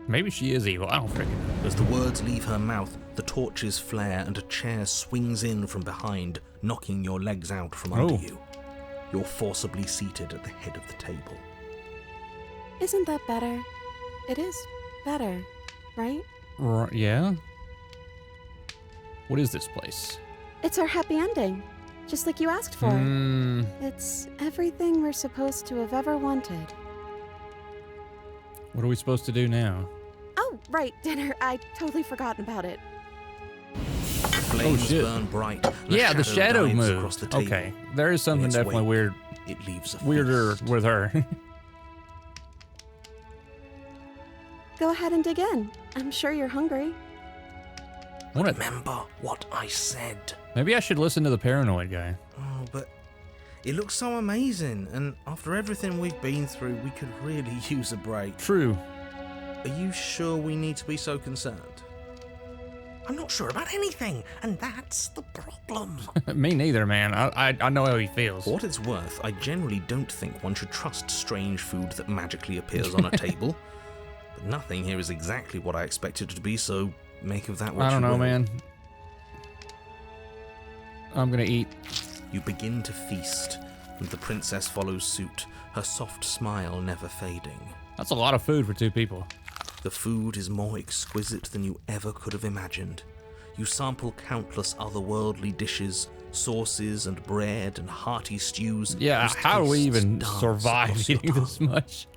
Maybe she is evil. I don't freaking know. As the words leave her mouth, the torches flare and a chair swings in from behind, knocking your legs out from under Oh. you. You're forcibly seated at the head of the table. Isn't that better? It is better, right? Yeah. What is this place? It's our happy ending, just like you asked for. Hmm. It's everything we're supposed to have ever wanted. What are we supposed to do now? Oh, right, dinner. I totally forgotten about it. Flames burn bright. Yeah, the shadow dives moved. across the table. Okay, there is something its definitely wake, weird, It leaves a weirder feast. with her. Go ahead and dig in. I'm sure you're hungry. Remember what I said. Maybe I should listen to the paranoid guy. Oh, but it looks so amazing, and after everything we've been through, we could really use a break. True. Are you sure we need to be so concerned? I'm not sure about anything, and that's the problem. Me neither, man. I know how he feels. For what it's worth, I generally don't think one should trust strange food that magically appears on a table. But nothing here is exactly what I expected it to be, so make of that what you will. I don't know, man. I'm gonna eat. You begin to feast, and the princess follows suit, her soft smile never fading. That's a lot of food for 2 people. The food is more exquisite than you ever could have imagined. You sample countless otherworldly dishes, sauces and bread and hearty stews. Yeah, whose how do we tastes even dance survive across your eating this tongue. much?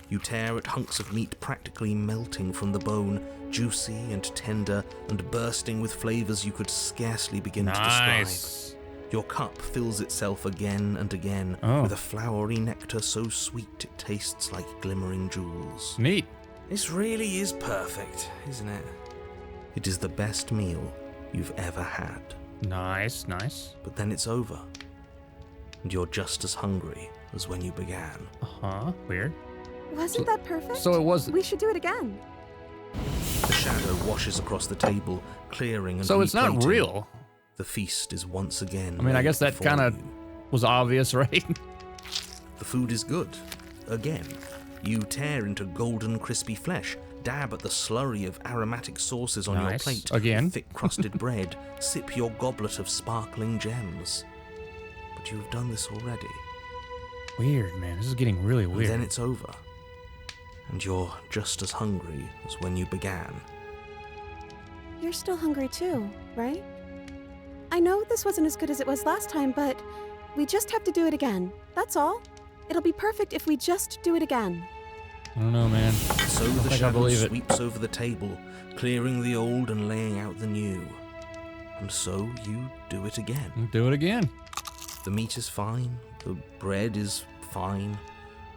You tear at hunks of meat practically melting from the bone, juicy and tender and bursting with flavors you could scarcely begin to describe. Nice. Your cup fills itself again and again with a flowery nectar so sweet it tastes like glimmering jewels. Neat. This really is perfect, isn't it? It is the best meal you've ever had. Nice, nice. But then it's over, and you're just as hungry as when you began. Uh-huh. Weird. Wasn't that perfect? So it was. We should do it again. The shadow washes across the table, clearing and So it's not replating. real. The feast is once again. I mean, I laid guess that before kind of you. was obvious, right? The food is good. Again, you tear into golden, crispy flesh, dab at the slurry of aromatic sauces on your Nice. plate, Again. thick-crusted bread, sip your goblet of sparkling gems. But you have done this already. Weird, man. This is getting really And weird. then it's over. And you're just as hungry as when you began. You're still hungry too, right? I know this wasn't as good as it was last time, but we just have to do it again. That's all. It'll be perfect if we just do it again. I don't know, man. So the think I shadow believe it. sweeps over the table, clearing the old and laying out the new. And so you do it again. Do it again. The meat is fine, the bread is fine.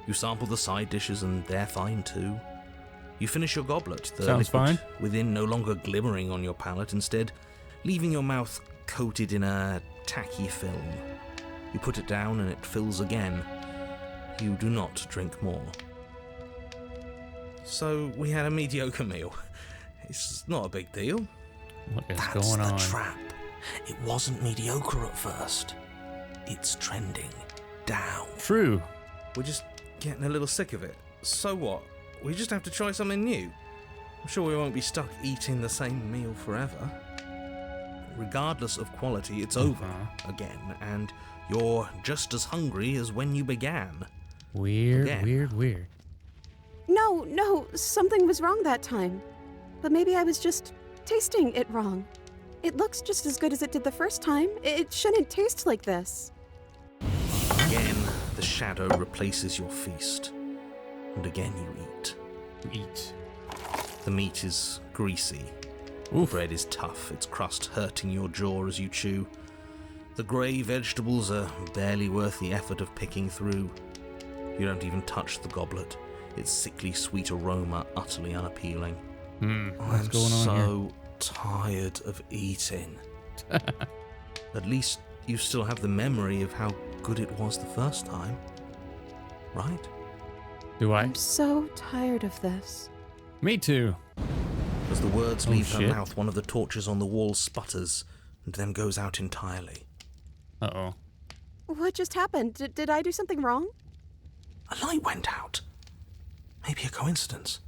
You sample the side dishes and they're fine too. You finish your goblet, the Sounds liquid fine. within no longer glimmering on your palate, instead leaving your mouth coated in a tacky film. You put it down and it fills again. You do not drink more. So we had a mediocre meal. It's not a big deal. What is That's going the on? trap. It wasn't mediocre at first. It's trending down. True. We're just getting a little sick of it. So what? We just have to try something new. I'm sure we won't be stuck eating the same meal forever. Regardless of quality, it's over again, and you're just as hungry as when you began. Weird, Again. weird. No, something was wrong that time. But maybe I was just tasting it wrong. It looks just as good as it did the first time. It shouldn't taste like this. Again, the shadow replaces your feast, and again you eat. Eat. The meat is greasy. The bread is tough, its crust hurting your jaw as you chew. The grey vegetables are barely worth the effort of picking through. You don't even touch the goblet, its sickly sweet aroma utterly unappealing. What's I'm going on so tired of eating. At least you still have the memory of how good it was the first time, right? Do I? I'm so tired of this. Me too. As the words Oh, leave her shit. mouth, one of the torches on the wall sputters and then goes out entirely. Uh-oh. What just happened? Did I do something wrong? A light went out. Maybe a coincidence,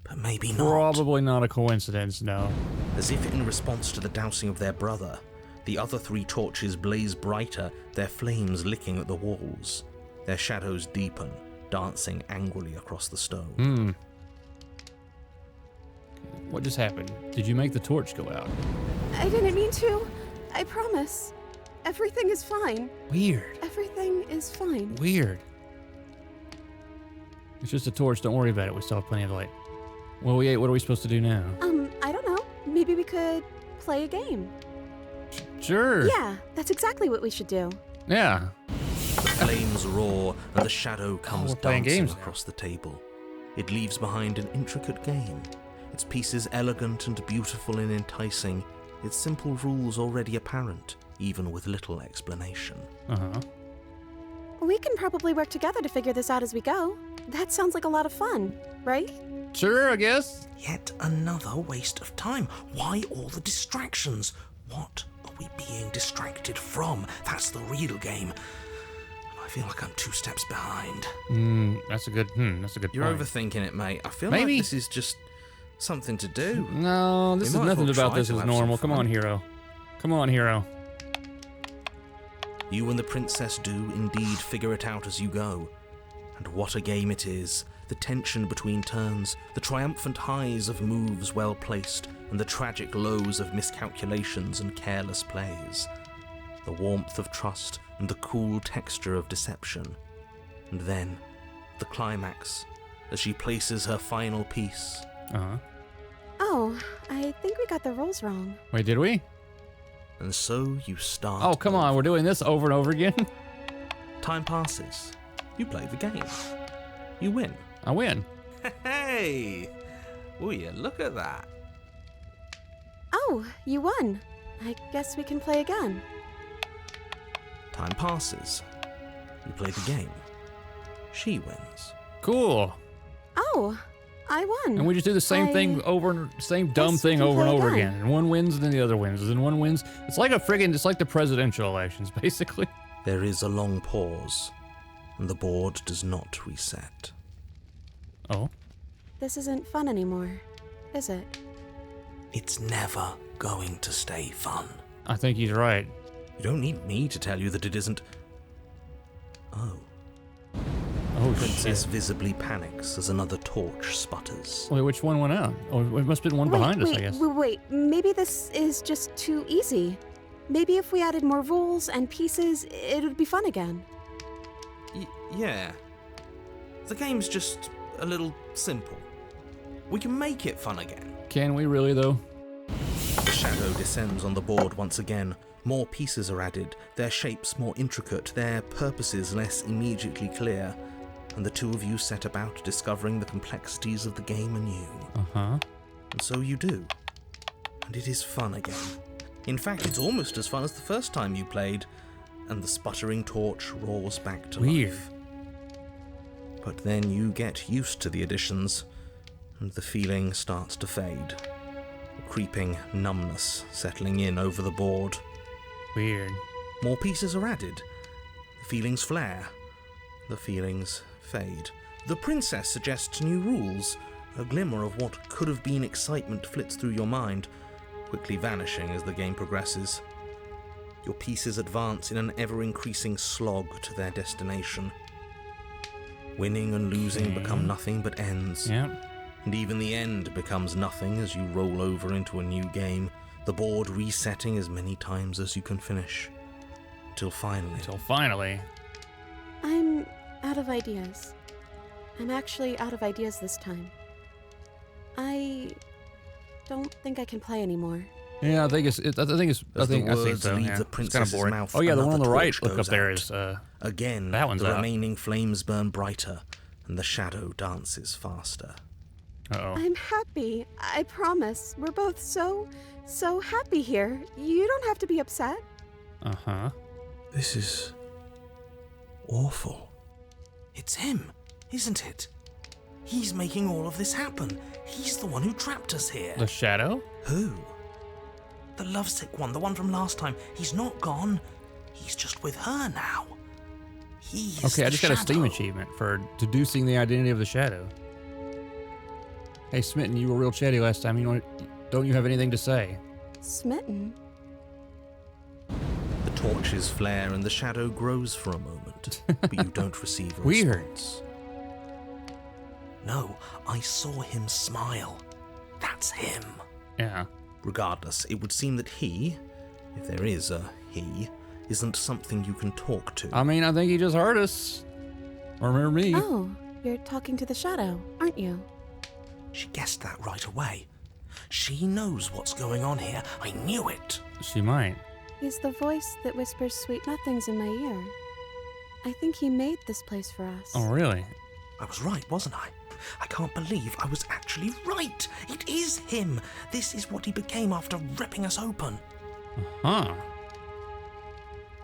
but maybe not. Probably not a coincidence, no. As if in response to the dousing of their brother, the other 3 torches blaze brighter, their flames licking at the walls. Their shadows deepen, dancing angrily across the stone. What just happened? Did you make the torch go out? I didn't mean to. I promise. Everything is fine. Weird. Everything is fine. Weird. It's just a torch. Don't worry about it. We still have plenty of light. Well, we ate. What are we supposed to do now? I don't know. Maybe we could play a game. Sure. Yeah, that's exactly what we should do. Yeah. The flames roar, and the shadow comes we're playing dancing games now. across the table. It leaves behind an intricate game, its pieces elegant and beautiful and enticing, its simple rules already apparent, even with little explanation. Uh-huh. We can probably work together to figure this out as we go. That sounds like a lot of fun, right? Sure, I guess. Yet another waste of time. Why all the distractions? What are we being distracted from? That's the real game. And I feel like I'm 2 steps behind. That's a good You're point. overthinking it, mate. I feel Maybe. like this is just something to do. No, this is We might as nothing well about try this to is have normal. some Come on, fun. hero. Come on, hero. You and the princess do indeed figure it out as you go. And what a game it is. The tension between turns, the triumphant highs of moves well placed, and the tragic lows of miscalculations and careless plays. The warmth of trust and the cool texture of deception. And then, the climax, as she places her final piece. Uh-huh. Oh, I think we got the rules wrong. Wait, did we? And so you start. Oh, come on. We're doing this over and over again? Time passes. You play the game. You win. I win. Hey! Will you look at that? Oh, you won. I guess we can play again. Time passes. You play the game. She wins. Cool. Oh, I won. And we just do the same thing over and same dumb Yes, we thing can over and play over again. again. And one wins and then the other wins. And then one wins. It's like it's like the presidential elections, basically. There is a long pause, and the board does not reset. Oh. This isn't fun anymore, is it? It's never going to stay fun. I think he's right. You don't need me to tell you that it isn't. Oh. Oh, Princess shit. visibly panics as another torch sputters. Wait, which one went out? Oh, it must have been one behind us, I guess. Wait, maybe this is just too easy. Maybe if we added more rules and pieces, it would be fun again. Yeah. The game's just a little simple. We can make it fun again. Can we really, though? The shadow descends on the board once again. More pieces are added, their shapes more intricate, their purposes less immediately clear, and the two of you set about discovering the complexities of the game anew. Uh-huh. And so you do. And it is fun again. In fact, it's almost as fun as the first time you played, and the sputtering torch roars back to Weird. life. But then you get used to the additions, and the feeling starts to fade. A creeping numbness settling in over the board. Weird. More pieces are added. The feelings flare. The feelings fade. The princess suggests new rules. A glimmer of what could have been excitement flits through your mind, quickly vanishing as the game progresses. Your pieces advance in an ever-increasing slog to their destination. Winning and losing become nothing but ends. Yeah. And even the end becomes nothing as you roll over into a new game, the board resetting as many times as you can finish. Until finally... I'm out of ideas. I'm actually out of ideas this time. I don't think I can play anymore. Yeah, I think it's. I think As the I think words so. leave Yeah. the It's kind princess's of boring. mouth, Oh yeah, the one on the another right. torch Look up goes there out. is. Again, that one's the up. remaining flames burn brighter, and the shadow dances faster. Uh-oh. I'm happy. I promise. We're both so happy here. You don't have to be upset. Uh-huh. This is... awful. It's him, isn't it? He's making all of this happen. He's the one who trapped us here. The shadow? Who? The lovesick one, the one from last time. He's not gone. He's just with her now. He's Okay, I just got a Steam shadow. achievement for deducing the identity of the shadow. Hey, Smitten, you were real chatty last time. Don't you have anything to say? Smitten? The torches flare and the shadow grows for a moment, but you don't receive a Weird. response. No, I saw him smile. That's him. Yeah. Regardless, it would seem that he, if there is a he, isn't something you can talk to. I mean, I think he just heard us. Or remember me. Oh, you're talking to the shadow, aren't you? She guessed that right away. She knows what's going on here. I knew it. She might. He's the voice that whispers sweet nothings in my ear. I think he made this place for us. Oh, really? I was right, wasn't I? I can't believe I was actually right. It is him. This is what he became after ripping us open. Huh.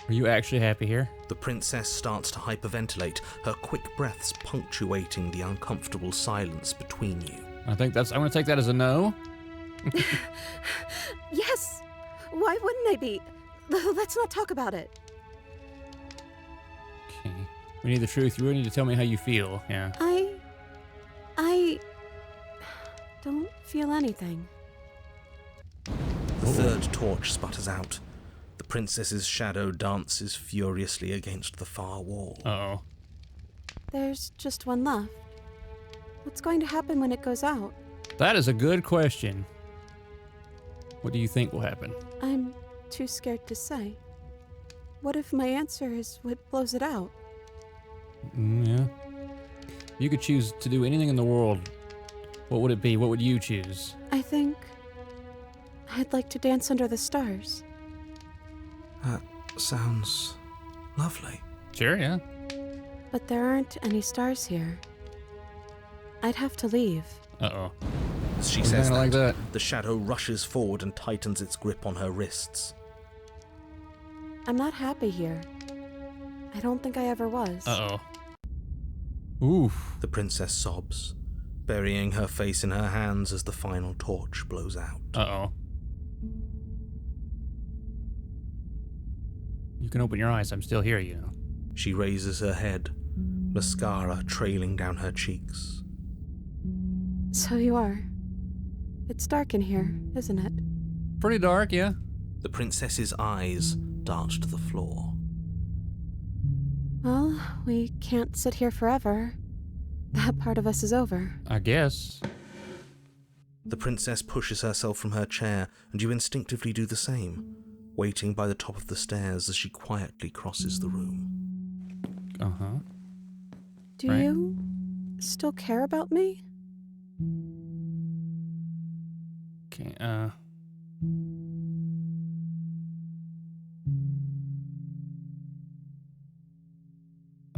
Are you actually happy here? The princess starts to hyperventilate, her quick breaths punctuating the uncomfortable silence between you. I'm gonna take that as a no. Yes! Why wouldn't I be? Let's not talk about it. Okay. We need the truth. You really need to tell me how you feel. Yeah. I don't feel anything. The third torch sputters out. The princess's shadow dances furiously against the far wall. Uh-oh. There's just one left. What's going to happen when it goes out? That is a good question. What do you think will happen? I'm too scared to say. What if my answer is what blows it out? Yeah. You could choose to do anything in the world. What would it be? What would you choose? I think I'd like to dance under the stars. That sounds lovely. Sure, yeah. But there aren't any stars here. I'd have to leave. Uh-oh. As she says that, like that, the shadow rushes forward and tightens its grip on her wrists. I'm not happy here. I don't think I ever was. Uh-oh. Oof. The princess sobs, burying her face in her hands as the final torch blows out. Uh-oh. You can open your eyes. I'm still here, you know. She raises her head, mascara trailing down her cheeks. So you are. It's dark in here, isn't it? Pretty dark, yeah. The princess's eyes dart to the floor. Well, we can't sit here forever. That part of us is over. I guess. The princess pushes herself from her chair, and you instinctively do the same, waiting by the top of the stairs as she quietly crosses the room. Uh-huh. Do Right. you still care about me? Okay,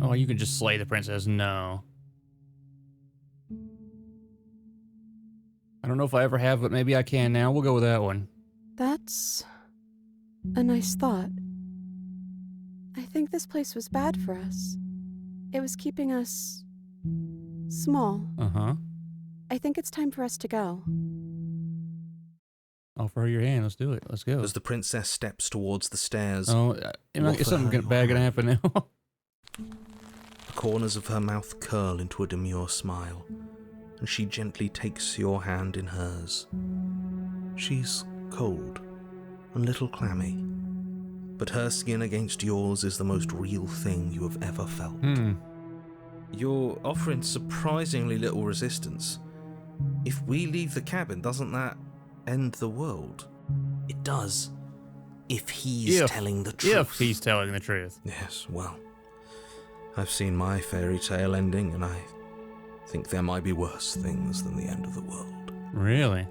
Oh, you can just slay the princess. No. I don't know if I ever have, but maybe I can now. We'll go with that one. That's a nice thought. I think this place was bad for us. It was keeping us small. Uh-huh. I think it's time for us to go. Offer her your hand. Let's do it. Let's go. As the princess steps towards the stairs, Oh, is offer something her bad your gonna happen now? the corners of her mouth curl into a demure smile, and she gently takes your hand in hers. She's cold, a little clammy, but her skin against yours is the most real thing you have ever felt. You're offering surprisingly little resistance. If we leave the cabin, doesn't that end the world? It does. If he's telling the truth. If he's telling the truth. Yes, well, I've seen my fairy tale ending, and I think there might be worse things than the end of the world. Really?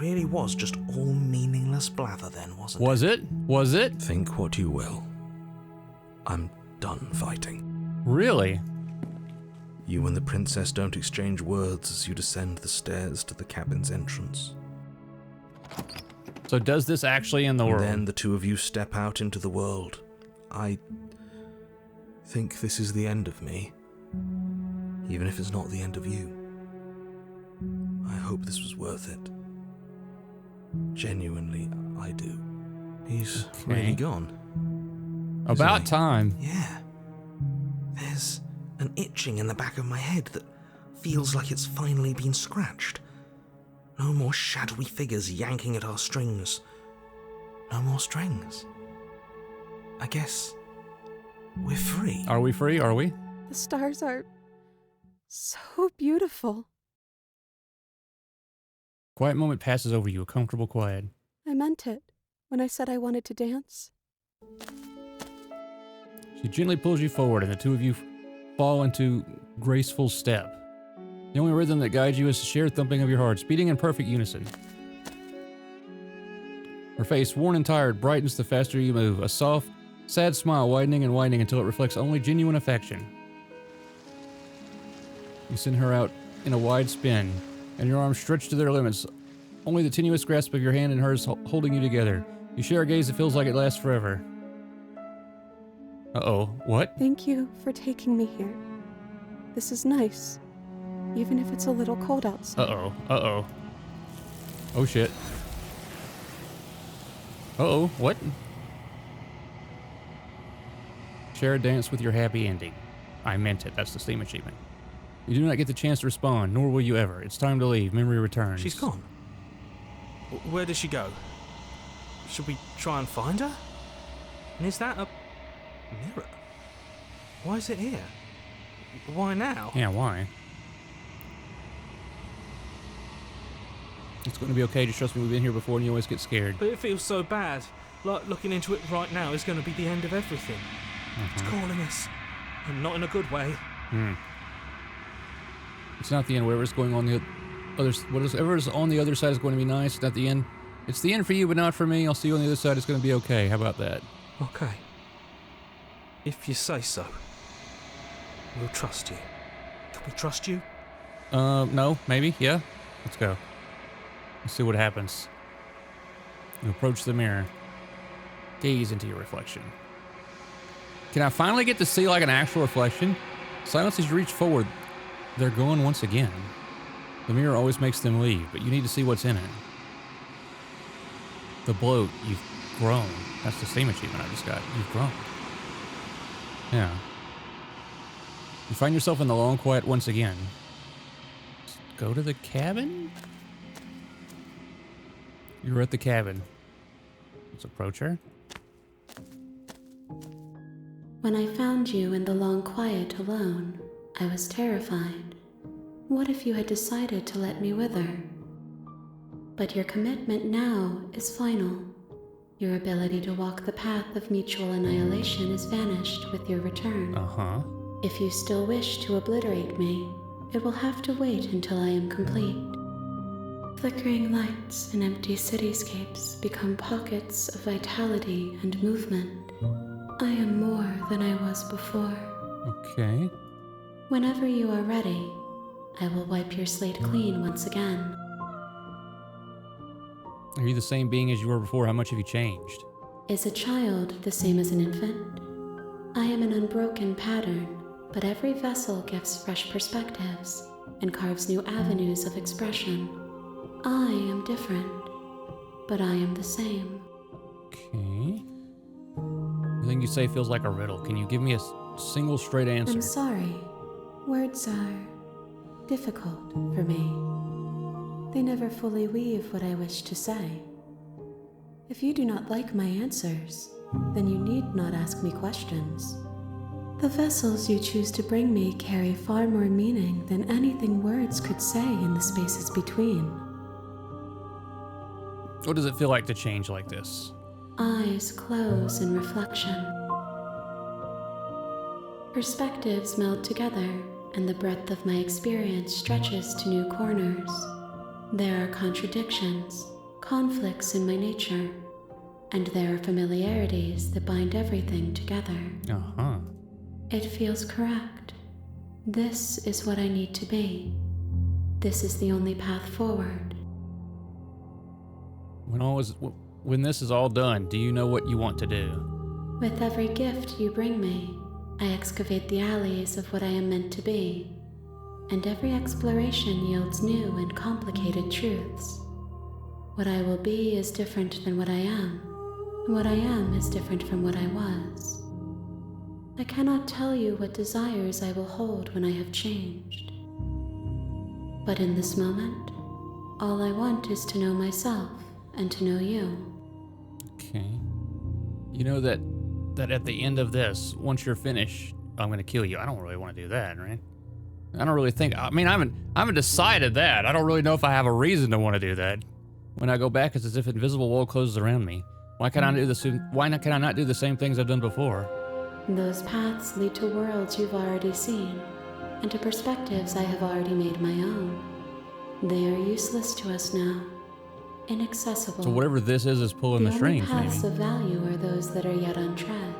Really was just all meaningless blather then, wasn't it? Was it? Was it? Think what you will. I'm done fighting. Really? You and the princess don't exchange words as you descend the stairs to the cabin's entrance. So does this actually end the And world? then the two of you step out into the world. I think this is the end of me, even if it's not the end of you. I hope this was worth it. Genuinely, I do. He's really gone. About isn't he? time. Yeah. There's an itching in the back of my head that feels like it's finally been scratched. No more shadowy figures yanking at our strings. No more strings. I guess we're free. Are we free? Are we? The stars are so beautiful. Quiet moment passes over you, a comfortable quiet. I meant it when I said I wanted to dance. She gently pulls you forward, and the two of you fall into graceful step. The only rhythm that guides you is the shared thumping of your hearts, beating in perfect unison. Her face, worn and tired, brightens the faster you move. A soft, sad smile widening and widening until it reflects only genuine affection. You send her out in a wide spin, and your arms stretched to their limits. Only the tenuous grasp of your hand and hers holding you together. You share a gaze that feels like it lasts forever. Uh-oh. What? Thank you for taking me here. This is nice, even if it's a little cold outside. Uh-oh. Uh-oh. Oh, shit. Uh-oh. What? Share a dance with your happy ending. I meant it. That's the Steam achievement. You do not get the chance to respond, nor will you ever. It's time to leave. Memory returns. She's gone. Where does she go? Should we try and find her? And is that a mirror? Why is it here? Why now? Yeah, why? It's going to be okay. Just trust me, we've been here before and you always get scared. But it feels so bad. Like looking into it right now is going to be the end of everything. It's calling us. And not in a good way. It's not the end. Whatever's going on the other, whatever's on the other side is going to be nice. It's not the end. It's the end for you, but not for me. I'll see you on the other side. It's going to be okay. How about that? Okay. If you say so. We'll trust you. Can we trust you? No, maybe. Yeah. Let's go. Let's see what happens. You approach the mirror. Gaze into your reflection. Can I finally get to see like an actual reflection? Silence as you reach forward. They're gone once again. The mirror always makes them leave, but you need to see what's in it. The bloat, you've grown. That's the Steam achievement I just got. You've grown. Yeah. You find yourself in the long quiet once again. Let's go to the cabin? You're at the cabin. Let's approach her. When I found you in the long quiet alone, I was terrified. What if you had decided to let me wither? But your commitment now is final. Your ability to walk the path of mutual annihilation is vanished with your return. If you still wish to obliterate me, it will have to wait until I am complete. Flickering lights and empty cityscapes become pockets of vitality and movement. I am more than I was before. Okay. Whenever you are ready, I will wipe your slate clean once again. Are you the same being as you were before? How much have you changed? Is a child the same as an infant? I am an unbroken pattern, but every vessel gives fresh perspectives and carves new avenues of expression. I am different, but I am the same. Okay. Everything you say feels like a riddle. Can you give me a single straight answer? I'm sorry. Words are difficult for me. They never fully weave what I wish to say. If you do not like my answers, then you need not ask me questions. The vessels you choose to bring me carry far more meaning than anything words could say in the spaces between. What does it feel like to change like this? Eyes close in reflection. Perspectives meld together, and the breadth of my experience stretches to new corners. There are contradictions, conflicts in my nature, and there are familiarities that bind everything together. It feels correct. This is what I need to be. This is the only path forward. When this is all done, do you know what you want to do? With every gift you bring me, I excavate the alleys of what I am meant to be, and every exploration yields new and complicated truths. What I will be is different than what I am, and what I am is different from what I was. I cannot tell you what desires I will hold when I have changed. But in this moment, all I want is to know myself and to know you. Okay. You know that at the end of this, once you're finished, I'm going to kill you. I don't really want to do that, right? I don't really think, I mean, I haven't decided that. I don't really know if I have a reason to want to do that. When I go back, it's as if an invisible wall closes around me. Why can I not do the same things I've done before? Those paths lead to worlds you've already seen, and to perspectives I have already made my own. They are useless to us now. inaccessible. So whatever this is pulling the strings, The only paths maybe. of value are those that are yet untread.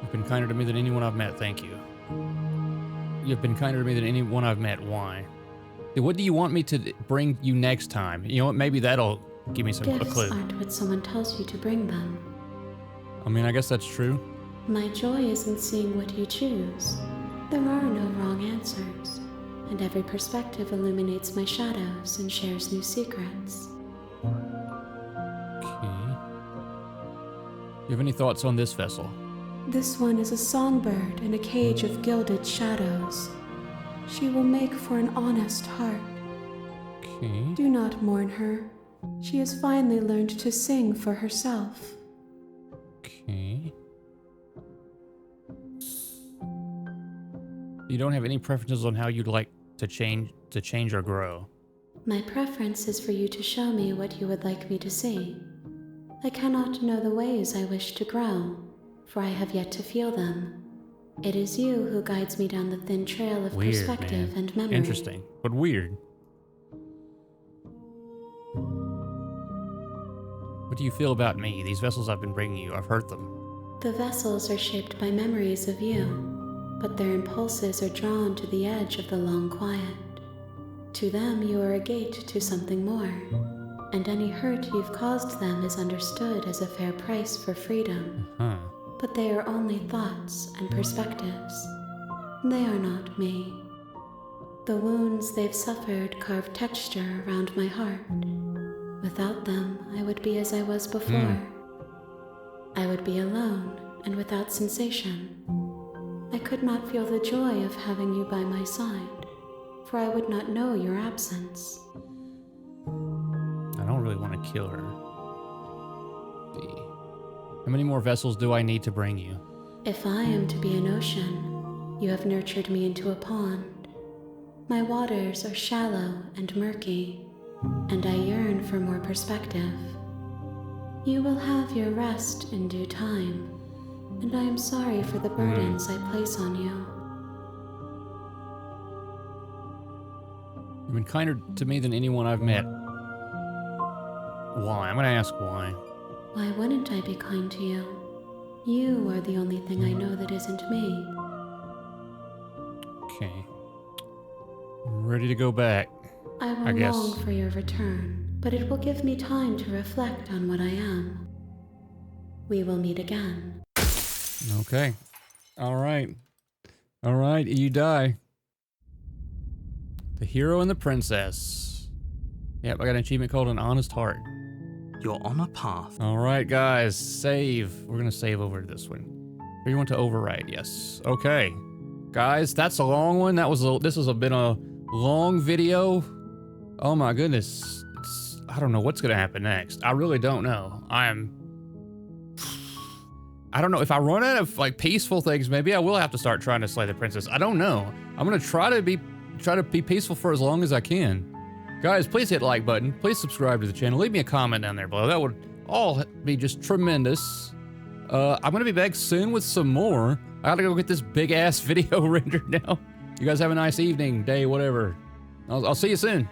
You've been kinder to me than anyone I've met, thank you. You've been kinder to me than anyone I've met, why? What do you want me to bring you next time? You know what, maybe that'll give me a Gifts clue. aren't what someone tells you to bring them. I mean, I guess that's true. My joy is in seeing what you choose. There are no wrong answers, and every perspective illuminates my shadows and shares new secrets. Okay. You have any thoughts on this vessel? This one is a songbird in a cage of gilded shadows. She will make for an honest heart. Okay. Do not mourn her. She has finally learned to sing for herself. Okay. You don't have any preferences on how you'd like to change or grow? My preference is for you to show me what you would like me to see. I cannot know the ways I wish to grow, for I have yet to feel them. It is you who guides me down the thin trail of Weird, perspective man. and memory. Interesting, but weird. What do you feel about me? These vessels I've been bringing you, I've hurt them. The vessels are shaped by memories of you, but their impulses are drawn to the edge of the long quiet. To them, you are a gate to something more, and any hurt you've caused them is understood as a fair price for freedom. Huh. But they are only thoughts and perspectives. They are not me. The wounds they've suffered carve texture around my heart. Without them, I would be as I was before. I would be alone and without sensation. I could not feel the joy of having you by my side, for I would not know your absence. I don't really want to kill her. How many more vessels do I need to bring you? If I am to be an ocean, you have nurtured me into a pond. My waters are shallow and murky, and I yearn for more perspective. You will have your rest in due time, and I am sorry for the burdens I place on you. You've been kinder to me than anyone I've met. Why? I'm gonna ask why. Why wouldn't I be kind to you? You are the only thing I know that isn't me. Okay. I'm ready to go back. I will I guess. long for your return, but it will give me time to reflect on what I am. We will meet again. Okay. All right. All right, you die. The hero and the princess. Yep, I got an achievement called An Honest Heart. You're on a path. All right, guys, save. We're gonna save over to this one. Or you want to overwrite? Yes. Okay, guys, that's a long one. This has been a long video. Oh my goodness. I don't know what's gonna happen next. I really don't know. I don't know if I run out of like peaceful things. Maybe I will have to start trying to slay the princess. I don't know. I'm gonna try to be peaceful for as long as I can. Guys, please hit the like button. Please subscribe to the channel. Leave me a comment down there below. That would all be just tremendous. I'm gonna be back soon with some more. I gotta go get this big ass video rendered now. You guys have a nice evening, day, whatever. I'll see you soon.